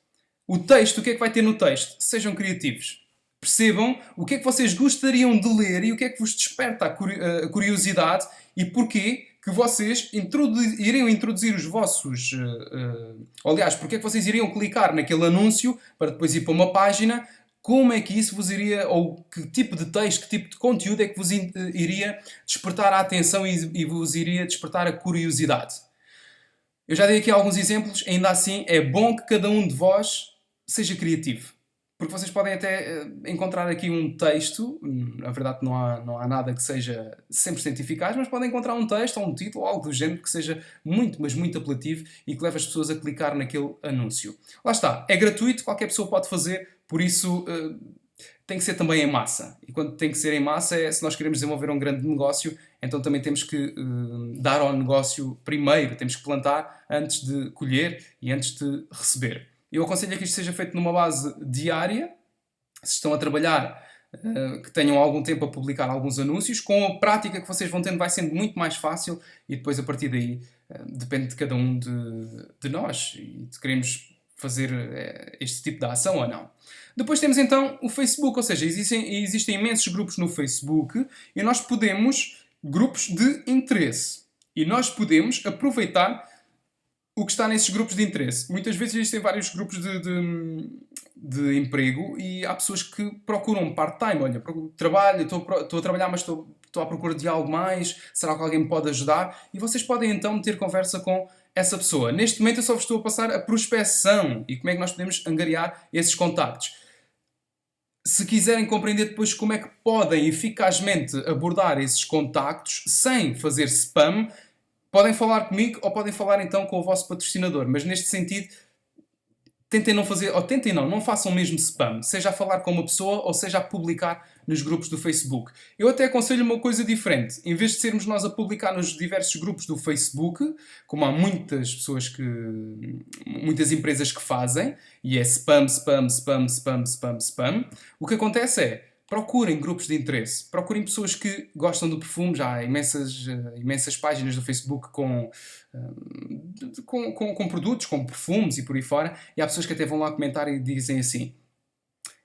O texto, o que é que vai ter no texto? Sejam criativos. Percebam o que é que vocês gostariam de ler e o que é que vos desperta a curiosidade e porquê que vocês iriam introduzir os vossos... aliás, porquê é que vocês iriam clicar naquele anúncio para depois ir para uma página. Como é que isso vos iria... ou que tipo de texto, que tipo de conteúdo é que vos iria despertar a atenção e vos iria despertar a curiosidade. Eu já dei aqui alguns exemplos. Ainda assim, é bom que cada um de vós seja criativo. porque vocês podem até encontrar aqui um texto, na verdade não há nada que seja 100% eficaz, mas podem encontrar um texto ou um título ou algo do género que seja muito, mas muito apelativo e que leve as pessoas a clicar naquele anúncio. Lá está, é gratuito, qualquer pessoa pode fazer, por isso tem que ser também em massa. E quando tem que ser em massa é se nós queremos desenvolver um grande negócio, então também temos que dar ao negócio primeiro, temos que plantar antes de colher e antes de receber. Eu aconselho que isto seja feito numa base diária, se estão a trabalhar, que tenham algum tempo a publicar alguns anúncios. Com a prática que vocês vão tendo, vai sendo muito mais fácil e depois, a partir daí, depende de cada um de nós e de queremos fazer este tipo de ação ou não. Depois temos então o Facebook, ou seja, existem imensos grupos no Facebook e nós podemos, grupos de interesse, e nós podemos aproveitar o que está nesses grupos de interesse. Muitas vezes existem vários grupos de emprego e há pessoas que procuram part-time. Olha, trabalho, estou a trabalhar, mas estou à procura de algo mais. Será que alguém me pode ajudar? E vocês podem então ter conversa com essa pessoa. Neste momento eu só vos estou a passar a prospecção e como é que nós podemos angariar esses contactos. Se quiserem compreender depois como é que podem eficazmente abordar esses contactos sem fazer spam, podem falar comigo ou podem falar então com o vosso patrocinador, mas neste sentido tentem não fazer, ou tentem não façam mesmo spam, seja a falar com uma pessoa ou seja a publicar nos grupos do Facebook. Eu até aconselho uma coisa diferente. Em vez de sermos nós a publicar nos diversos grupos do Facebook, como há muitas empresas que fazem, e é spam, spam, spam, spam, spam, spam, o que acontece é, procurem grupos de interesse, procurem pessoas que gostam do perfume, já há imensas páginas do Facebook com produtos, com perfumes e por aí fora, e há pessoas que até vão lá comentar e dizem assim: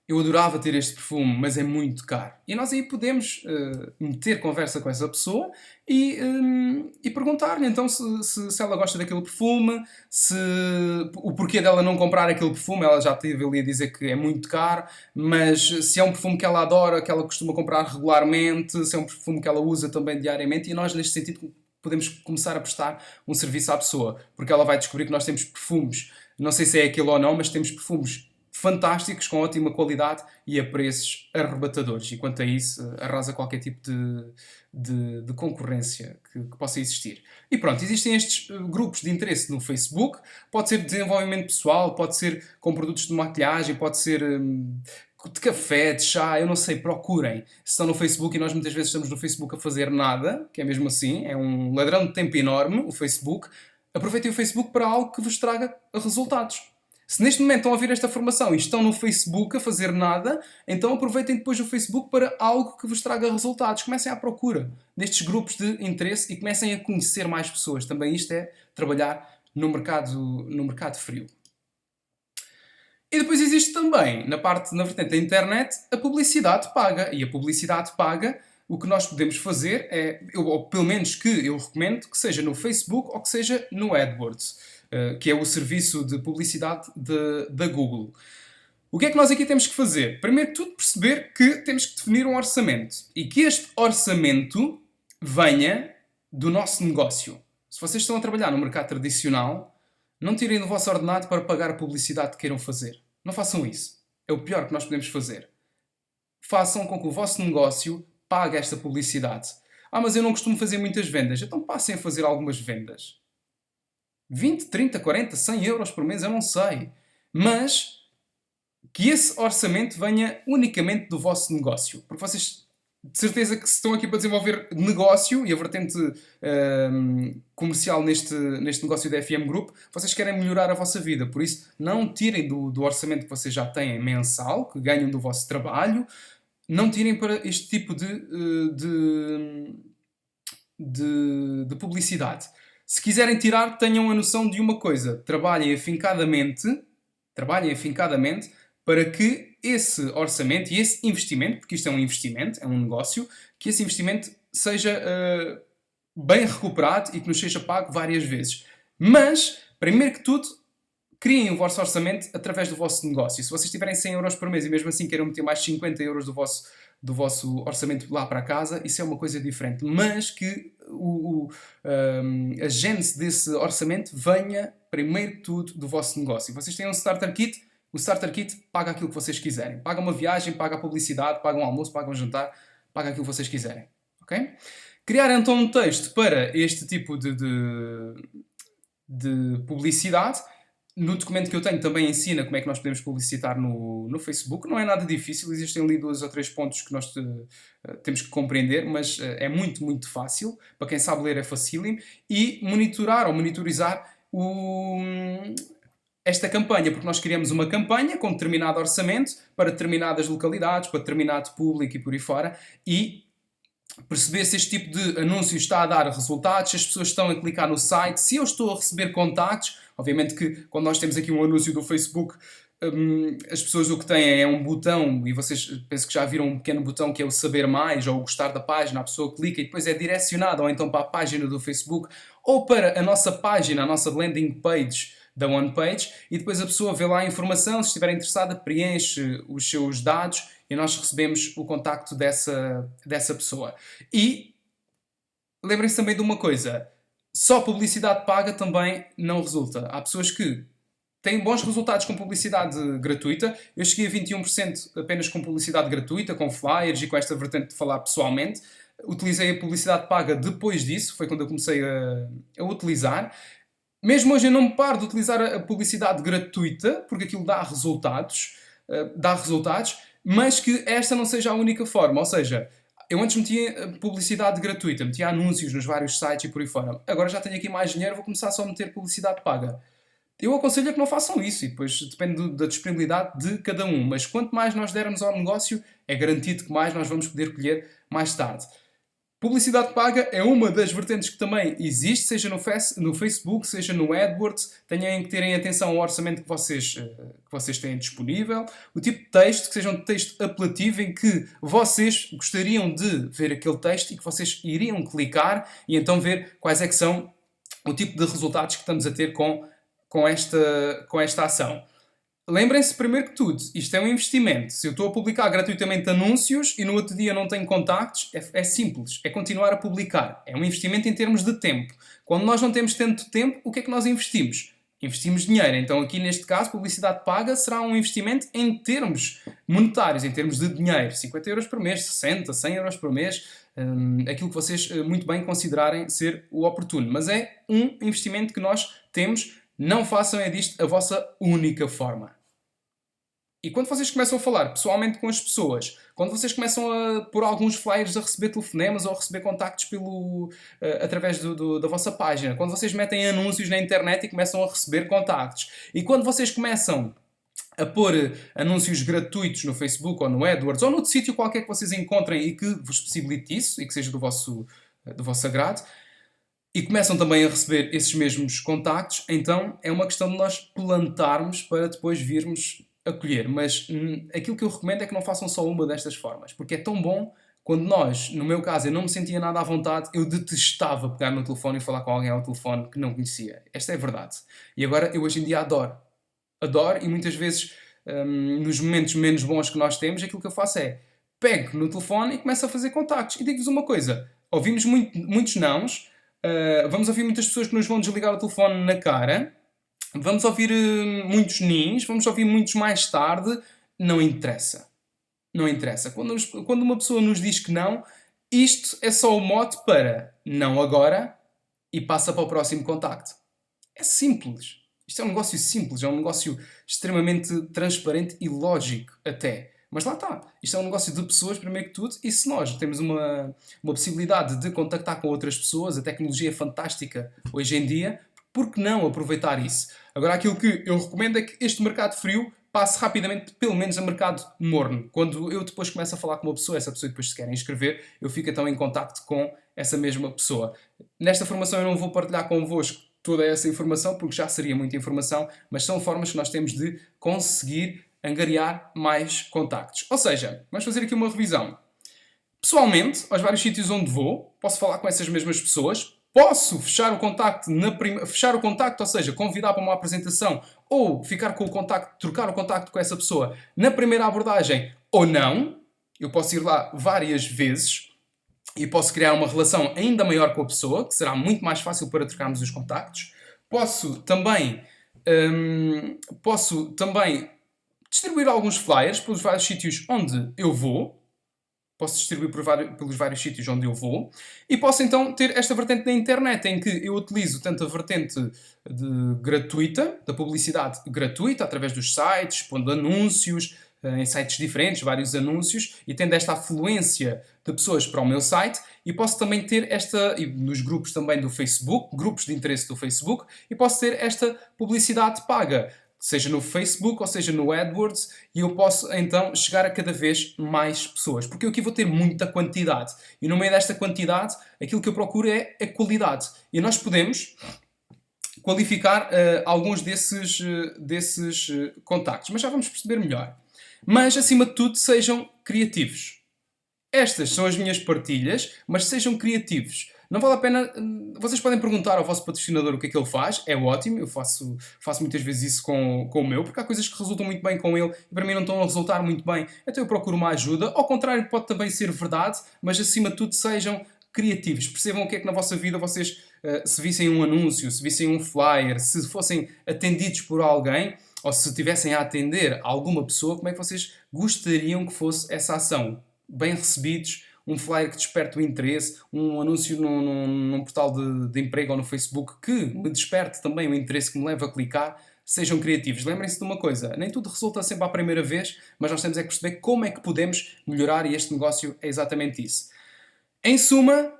eu adorava ter este perfume, mas é muito caro. E nós aí podemos meter conversa com essa pessoa e perguntar-lhe então se ela gosta daquele perfume, o porquê dela não comprar aquele perfume. Ela já esteve ali a dizer que é muito caro, mas se é um perfume que ela adora, que ela costuma comprar regularmente, se é um perfume que ela usa também diariamente, e nós, neste sentido, podemos começar a prestar um serviço à pessoa, porque ela vai descobrir que nós temos perfumes, não sei se é aquilo ou não, mas temos perfumes fantásticos, com ótima qualidade e a preços arrebatadores. E quanto a isso, arrasa qualquer tipo de concorrência que possa existir. E pronto, existem estes grupos de interesse no Facebook. Pode ser de desenvolvimento pessoal, pode ser com produtos de maquilhagem, pode ser de café, de chá, eu não sei, procurem. Se estão no Facebook, e nós muitas vezes estamos no Facebook a fazer nada, que é mesmo assim, é um ladrão de tempo enorme, o Facebook. Aproveitem o Facebook para algo que vos traga resultados. Se neste momento estão a ouvir esta formação e estão no Facebook a fazer nada, então aproveitem depois o Facebook para algo que vos traga resultados. Comecem à procura destes grupos de interesse e comecem a conhecer mais pessoas. Também isto é trabalhar no mercado frio. E depois existe também, na vertente da internet, a publicidade paga. E a publicidade paga, o que nós podemos fazer é, ou pelo menos que eu recomendo, que seja no Facebook ou que seja no AdWords, que é o serviço de publicidade da Google. O que é que nós aqui temos que fazer? Primeiro de tudo, perceber que temos que definir um orçamento e que este orçamento venha do nosso negócio. Se vocês estão a trabalhar no mercado tradicional, não tirem do vosso ordenado para pagar a publicidade que queiram fazer. Não façam isso. É o pior que nós podemos fazer. Façam com que o vosso negócio pague esta publicidade. Mas eu não costumo fazer muitas vendas. Então passem a fazer algumas vendas. 20, 30, 40, 100 euros por mês, eu não sei. Mas que esse orçamento venha unicamente do vosso negócio. Porque vocês, de certeza que se estão aqui para desenvolver negócio e a vertente comercial neste negócio da FM Group, vocês querem melhorar a vossa vida. Por isso, não tirem do orçamento que vocês já têm mensal, que ganham do vosso trabalho, não tirem para este tipo de publicidade. Se quiserem tirar, tenham a noção de uma coisa. Trabalhem afincadamente para que esse orçamento e esse investimento, porque isto é um investimento, é um negócio, que esse investimento seja bem recuperado e que nos seja pago várias vezes. Mas, primeiro que tudo, criem o vosso orçamento através do vosso negócio. Se vocês tiverem 100 euros por mês e mesmo assim queiram meter mais 50 euros do vosso orçamento lá para casa, isso é uma coisa diferente. Mas que a gênese desse orçamento venha, primeiro de tudo, do vosso negócio. Vocês têm um starter kit, O Starter Kit paga aquilo que vocês quiserem. Paga uma viagem, paga a publicidade, paga um almoço, paga um jantar, paga aquilo que vocês quiserem. Ok? Criar então um texto para este tipo de publicidade. No documento que eu tenho também ensina como é que nós podemos publicitar no Facebook. Não é nada difícil, existem ali 2 ou 3 pontos que nós temos que compreender, mas é muito, muito fácil. Para quem sabe ler é facílimo. E monitorar ou monitorizar esta campanha, porque nós criamos uma campanha com determinado orçamento para determinadas localidades, para determinado público e por aí fora, e perceber se este tipo de anúncio está a dar resultados, se as pessoas estão a clicar no site, se eu estou a receber contactos. Obviamente que quando nós temos aqui um anúncio do Facebook, as pessoas o que têm é um botão, e vocês penso que já viram um pequeno botão que é o saber mais ou o gostar da página, a pessoa clica e depois é direcionada ou então para a página do Facebook ou para a nossa página, a nossa landing page da OnePage, e depois a pessoa vê lá a informação, se estiver interessada preenche os seus dados e nós recebemos o contacto dessa pessoa. E lembrem-se também de uma coisa, só publicidade paga também não resulta. Há pessoas que têm bons resultados com publicidade gratuita. Eu cheguei a 21% apenas com publicidade gratuita, com flyers e com esta vertente de falar pessoalmente. Utilizei a publicidade paga depois disso, foi quando eu comecei a utilizar. Mesmo hoje eu não me paro de utilizar a publicidade gratuita, porque aquilo dá resultados, mas que esta não seja a única forma. Ou seja, eu antes metia publicidade gratuita, metia anúncios nos vários sites e por aí fora. Agora já tenho aqui mais dinheiro, vou começar só a meter publicidade paga. Eu aconselho a que não façam isso, e depois depende da disponibilidade de cada um. Mas quanto mais nós dermos ao negócio, é garantido que mais nós vamos poder colher mais tarde. Publicidade paga é uma das vertentes que também existe, seja no Facebook, seja no AdWords. Tenham que terem atenção ao orçamento que vocês têm disponível. O tipo de texto, que seja um texto apelativo em que vocês gostariam de ver aquele texto e que vocês iriam clicar e então ver quais é que são o tipo de resultados que estamos a ter com esta ação. Lembrem-se, primeiro que tudo, isto é um investimento. Se eu estou a publicar gratuitamente anúncios e no outro dia não tenho contactos, é simples. É continuar a publicar. É um investimento em termos de tempo. Quando nós não temos tanto tempo, o que é que nós investimos? Investimos dinheiro. Então aqui neste caso, publicidade paga será um investimento em termos monetários, em termos de dinheiro. 50 euros por mês, 60, 100 euros por mês. Aquilo que vocês muito bem considerarem ser o oportuno. Mas é um investimento que nós temos. Não façam disto a vossa única forma. E quando vocês começam a falar pessoalmente com as pessoas, quando vocês começam a pôr alguns flyers a receber telefonemas ou a receber contactos através da vossa página, quando vocês metem anúncios na internet e começam a receber contactos, e quando vocês começam a pôr anúncios gratuitos no Facebook ou no AdWords ou noutro sítio qualquer que vocês encontrem e que vos possibilite isso e que seja do vosso agrado, e começam também a receber esses mesmos contactos, então é uma questão de nós plantarmos para depois virmos acolher. Mas aquilo que eu recomendo é que não façam só uma destas formas, porque é tão bom quando nós, no meu caso, eu não me sentia nada à vontade, eu detestava pegar no telefone e falar com alguém ao telefone que não conhecia. Esta é a verdade. E agora eu hoje em dia adoro. Adoro, e muitas vezes nos momentos menos bons que nós temos, aquilo que eu faço é pego no telefone e começo a fazer contactos. E digo-vos uma coisa, ouvimos muitos nãos, vamos ouvir muitas pessoas que nos vão desligar o telefone na cara, vamos ouvir muitos nins, vamos ouvir muitos mais tarde, não interessa. Não interessa. Quando uma pessoa nos diz que não, isto é só o mote para não agora e passa para o próximo contacto. É simples. Isto é um negócio simples, é um negócio extremamente transparente e lógico até. Mas lá está. Isto é um negócio de pessoas, primeiro que tudo, e se nós temos uma possibilidade de contactar com outras pessoas, a tecnologia é fantástica hoje em dia, por que não aproveitar isso? Agora, aquilo que eu recomendo é que este mercado frio passe rapidamente, pelo menos, a mercado morno. Quando eu depois começo a falar com uma pessoa, essa pessoa depois se quer inscrever, eu fico então em contacto com essa mesma pessoa. Nesta formação eu não vou partilhar convosco toda essa informação, porque já seria muita informação, mas são formas que nós temos de conseguir angariar mais contactos. Ou seja, vamos fazer aqui uma revisão. Pessoalmente, aos vários sítios onde vou, posso falar com essas mesmas pessoas, posso fechar o contacto, ou seja, convidar para uma apresentação ou ficar com o contacto, trocar o contacto com essa pessoa na primeira abordagem ou não. Eu posso ir lá várias vezes e posso criar uma relação ainda maior com a pessoa, que será muito mais fácil para trocarmos os contactos. Posso também distribuir alguns flyers pelos vários sítios onde eu vou. Posso distribuir pelos vários sítios onde eu vou. E posso então ter esta vertente da internet, em que eu utilizo tanto a vertente gratuita, da publicidade gratuita, através dos sites, pondo anúncios, em sites diferentes, vários anúncios, e tendo esta afluência de pessoas para o meu site, e posso também ter e nos grupos também do Facebook, grupos de interesse do Facebook, e posso ter esta publicidade paga, seja no Facebook ou seja no AdWords, e eu posso então chegar a cada vez mais pessoas, porque eu aqui vou ter muita quantidade, e no meio desta quantidade, aquilo que eu procuro é a qualidade, e nós podemos qualificar alguns desses contactos, mas já vamos perceber melhor. Mas, acima de tudo, sejam criativos. Estas são as minhas partilhas, mas sejam criativos. Não vale a pena. Vocês podem perguntar ao vosso patrocinador o que é que ele faz, é ótimo, eu faço muitas vezes isso com o meu, porque há coisas que resultam muito bem com ele e para mim não estão a resultar muito bem, então eu procuro uma ajuda. Ao contrário, pode também ser verdade, mas acima de tudo sejam criativos. Percebam o que é que na vossa vida vocês, se vissem um anúncio, se vissem um flyer, se fossem atendidos por alguém, ou se estivessem a atender alguma pessoa, como é que vocês gostariam que fosse essa ação? Bem recebidos, um flyer que desperte o interesse, um anúncio num portal de emprego ou no Facebook que me desperte também o interesse, que me leve a clicar. Sejam criativos. Lembrem-se de uma coisa, nem tudo resulta sempre à primeira vez, mas nós temos é que perceber como é que podemos melhorar, e este negócio é exatamente isso. Em suma,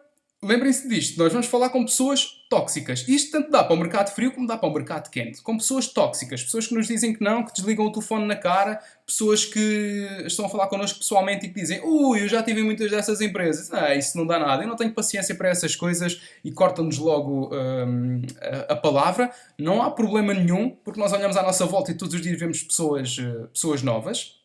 lembrem-se disto, nós vamos falar com pessoas tóxicas. Isto tanto dá para o mercado frio como dá para o mercado quente. Com pessoas tóxicas, pessoas que nos dizem que não, que desligam o telefone na cara, pessoas que estão a falar connosco pessoalmente e que dizem eu já tive em muitas dessas empresas. Isso não dá nada, eu não tenho paciência para essas coisas, e cortam-nos logo a palavra. Não há problema nenhum, porque nós olhamos à nossa volta e todos os dias vemos pessoas novas.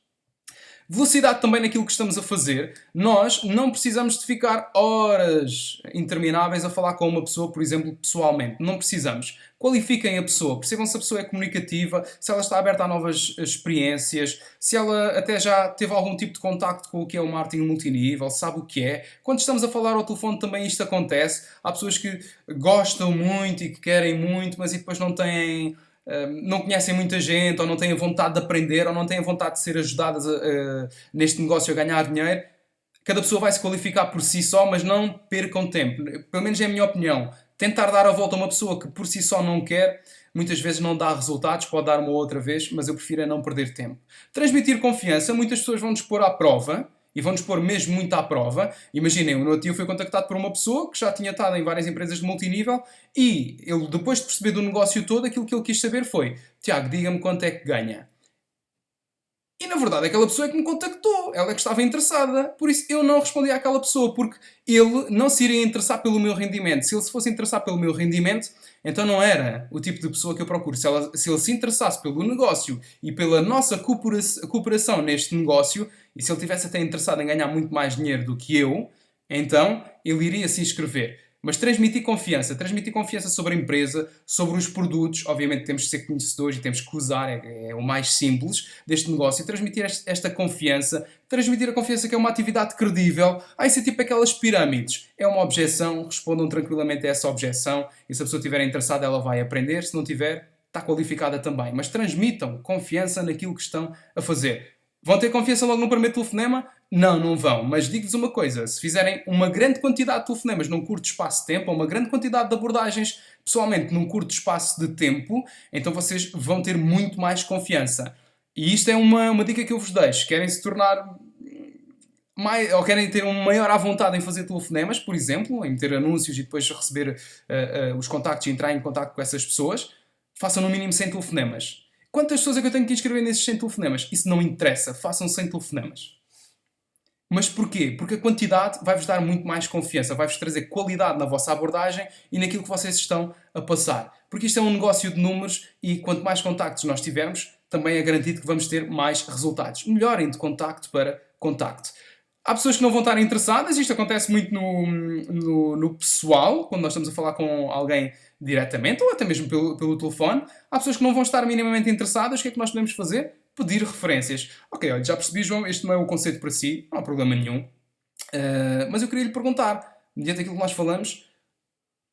Velocidade também naquilo que estamos a fazer. Nós não precisamos de ficar horas intermináveis a falar com uma pessoa, por exemplo, pessoalmente. Não precisamos. Qualifiquem a pessoa, percebam se a pessoa é comunicativa, se ela está aberta a novas experiências, se ela até já teve algum tipo de contacto com o que é o marketing multinível, sabe o que é. Quando estamos a falar ao telefone também isto acontece. Há pessoas que gostam muito e que querem muito, mas e depois não conhecem muita gente, ou não têm vontade de aprender, ou não têm vontade de ser ajudadas neste negócio a ganhar dinheiro. Cada pessoa vai se qualificar por si só, mas não percam tempo. Pelo menos é a minha opinião. Tentar dar a volta a uma pessoa que por si só não quer, muitas vezes não dá resultados, pode dar uma outra vez, mas eu prefiro é não perder tempo. Transmitir confiança, muitas pessoas vão nos pôr à prova, e vão-nos pôr mesmo muito à prova. Imaginem, o meu tio foi contactado por uma pessoa que já tinha estado em várias empresas de multinível, e ele, depois de perceber do negócio todo, aquilo que ele quis saber foi: Tiago, diga-me quanto é que ganha. E na verdade aquela pessoa é que me contactou, ela é que estava interessada. Por isso eu não respondi àquela pessoa, porque ele não se iria interessar pelo meu rendimento. Se ele se fosse interessar pelo meu rendimento, então não era o tipo de pessoa que eu procuro. Se ele se interessasse pelo negócio e pela nossa cooperação neste negócio, e se ele tivesse até interessado em ganhar muito mais dinheiro do que eu, então ele iria se inscrever. Mas transmitir confiança sobre a empresa, sobre os produtos. Obviamente temos de ser conhecedores e temos que usar, é o mais simples deste negócio. E transmitir esta confiança, transmitir a confiança que é uma atividade credível. Isso é tipo aquelas pirâmides. É uma objeção, respondam tranquilamente a essa objeção, e se a pessoa estiver interessada ela vai aprender, se não tiver, está qualificada também. Mas transmitam confiança naquilo que estão a fazer. Vão ter confiança logo no primeiro telefonema? Não, não vão. Mas digo-vos uma coisa: se fizerem uma grande quantidade de telefonemas num curto espaço de tempo, ou uma grande quantidade de abordagens pessoalmente num curto espaço de tempo, então vocês vão ter muito mais confiança. E isto é uma dica que eu vos deixo. Querem se tornar ou querem ter uma maior à vontade em fazer telefonemas, por exemplo, em meter anúncios e depois receber os contactos e entrar em contacto com essas pessoas, façam no mínimo 100 telefonemas. Quantas pessoas é que eu tenho que inscrever nesses 100 telefonemas? Isso não interessa. Façam 100 telefonemas. Mas porquê? Porque a quantidade vai-vos dar muito mais confiança, vai-vos trazer qualidade na vossa abordagem e naquilo que vocês estão a passar. Porque isto é um negócio de números, e quanto mais contactos nós tivermos, também é garantido que vamos ter mais resultados. Melhorem de contacto para contacto. Há pessoas que não vão estar interessadas, isto acontece muito no pessoal, quando nós estamos a falar com alguém diretamente, ou até mesmo pelo telefone. Há pessoas que não vão estar minimamente interessadas. O que é que nós podemos fazer? Pedir referências. Ok, olha, já percebi, João, este não é o conceito para si, não há problema nenhum. Mas eu queria lhe perguntar, mediante aquilo que nós falamos,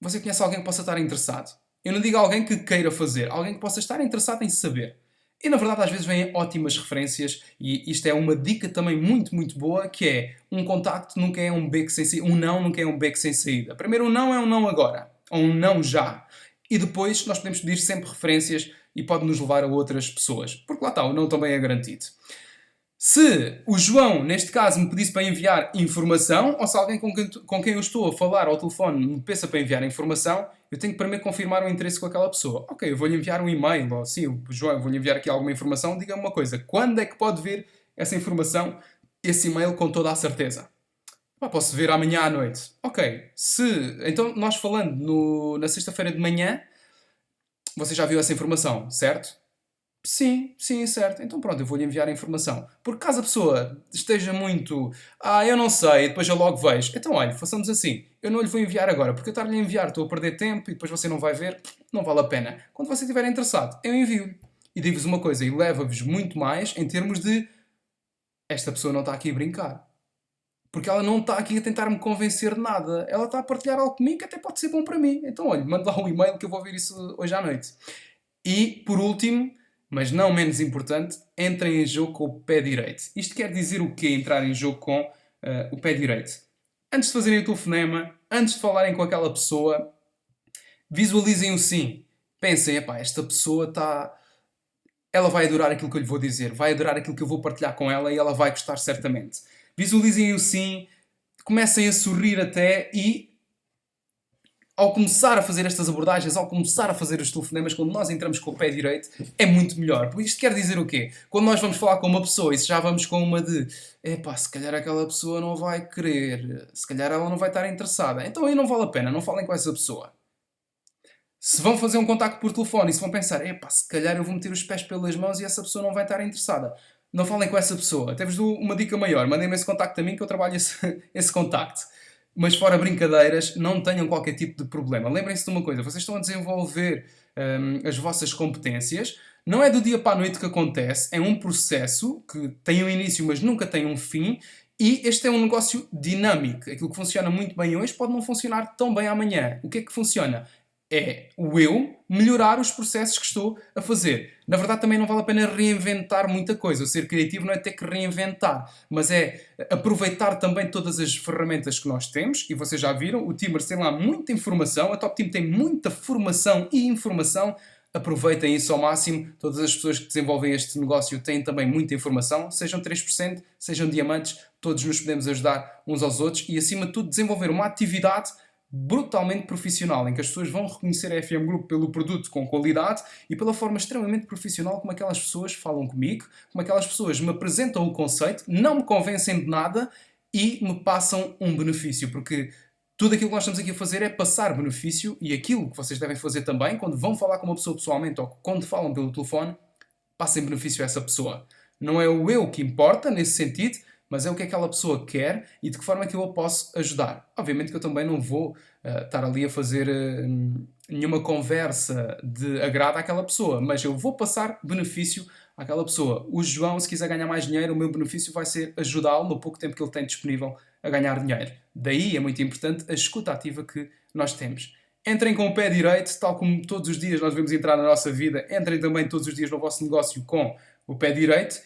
você conhece alguém que possa estar interessado? Eu não digo alguém que queira fazer, alguém que possa estar interessado em saber. E na verdade às vezes vêm ótimas referências e isto é uma dica também muito, muito boa, que é um contacto nunca é um beco sem saída, um não nunca é um beco sem saída. Primeiro um não é um não agora, ou um não já. E depois nós podemos pedir sempre referências e pode nos levar a outras pessoas. Porque lá está, o não também é garantido. Se o João, neste caso, me pedisse para enviar informação, ou se alguém com quem eu estou a falar ao telefone me peça para enviar informação, eu tenho que primeiro confirmar o interesse com aquela pessoa. Ok, eu vou-lhe enviar um e-mail, ou sim, João, eu vou-lhe enviar aqui alguma informação, diga-me uma coisa, quando é que pode ver essa informação, esse e-mail com toda a certeza? Posso ver amanhã à noite. Ok, então nós falando na sexta-feira de manhã, você já viu essa informação, certo? Sim, sim, certo. Então pronto, eu vou-lhe enviar a informação. Porque caso a pessoa esteja muito, eu não sei, depois eu logo vejo. Então olha, façamos assim. Eu não lhe vou enviar agora, porque eu estar-lhe a enviar, estou a perder tempo e depois você não vai ver, não vale a pena. Quando você estiver interessado, eu envio-lhe. E digo-vos uma coisa, e leva-vos muito mais em termos de esta pessoa não está aqui a brincar. Porque ela não está aqui a tentar me convencer de nada. Ela está a partilhar algo comigo que até pode ser bom para mim. Então olha, manda lá um e-mail que eu vou ver isso hoje à noite. E, por último, mas não menos importante, entrem em jogo com o pé direito. Isto quer dizer o quê, entrar em jogo com o pé direito? Antes de fazerem o telefonema, antes de falarem com aquela pessoa, visualizem o sim. Pensem, esta pessoa está... Ela vai adorar aquilo que eu lhe vou dizer, vai adorar aquilo que eu vou partilhar com ela e ela vai gostar certamente. Visualizem o sim, comecem a sorrir até e ao começar a fazer estas abordagens, ao começar a fazer os telefonemas, quando nós entramos com o pé direito, é muito melhor. Porque isto quer dizer o quê? Quando nós vamos falar com uma pessoa e se já vamos com uma de se calhar aquela pessoa não vai querer, se calhar ela não vai estar interessada, então aí não vale a pena, não falem com essa pessoa. Se vão fazer um contacto por telefone e se vão pensar, se calhar eu vou meter os pés pelas mãos e essa pessoa não vai estar interessada, não falem com essa pessoa. Até vos dou uma dica maior, mandem-me esse contacto a mim que eu trabalho esse contacto. Mas fora brincadeiras, não tenham qualquer tipo de problema. Lembrem-se de uma coisa, vocês estão a desenvolver as vossas competências, não é do dia para a noite que acontece, é um processo que tem um início mas nunca tem um fim, e este é um negócio dinâmico. Aquilo que funciona muito bem hoje pode não funcionar tão bem amanhã. O que é que funciona? É o eu melhorar os processos que estou a fazer. Na verdade, também não vale a pena reinventar muita coisa. O ser criativo não é ter que reinventar, mas é aproveitar também todas as ferramentas que nós temos. E vocês já viram, o Teamers tem lá muita informação, a Top Team tem muita formação e informação. Aproveitem isso ao máximo. Todas as pessoas que desenvolvem este negócio têm também muita informação. Sejam 3%, sejam diamantes, todos nos podemos ajudar uns aos outros e, acima de tudo, desenvolver uma atividade brutalmente profissional, em que as pessoas vão reconhecer a FM Group pelo produto com qualidade e pela forma extremamente profissional como aquelas pessoas falam comigo, como aquelas pessoas me apresentam o conceito, não me convencem de nada e me passam um benefício, porque tudo aquilo que nós estamos aqui a fazer é passar benefício e aquilo que vocês devem fazer também, quando vão falar com uma pessoa pessoalmente ou quando falam pelo telefone, passem benefício a essa pessoa. Não é o eu que importa nesse sentido, mas é o que aquela pessoa quer e de que forma é que eu a posso ajudar. Obviamente que eu também não vou estar ali a fazer nenhuma conversa de agrado àquela pessoa, mas eu vou passar benefício àquela pessoa. O João, se quiser ganhar mais dinheiro, o meu benefício vai ser ajudá-lo no pouco tempo que ele tem disponível a ganhar dinheiro. Daí é muito importante a escuta ativa que nós temos. Entrem com o pé direito, tal como todos os dias nós devemos entrar na nossa vida, entrem também todos os dias no vosso negócio com o pé direito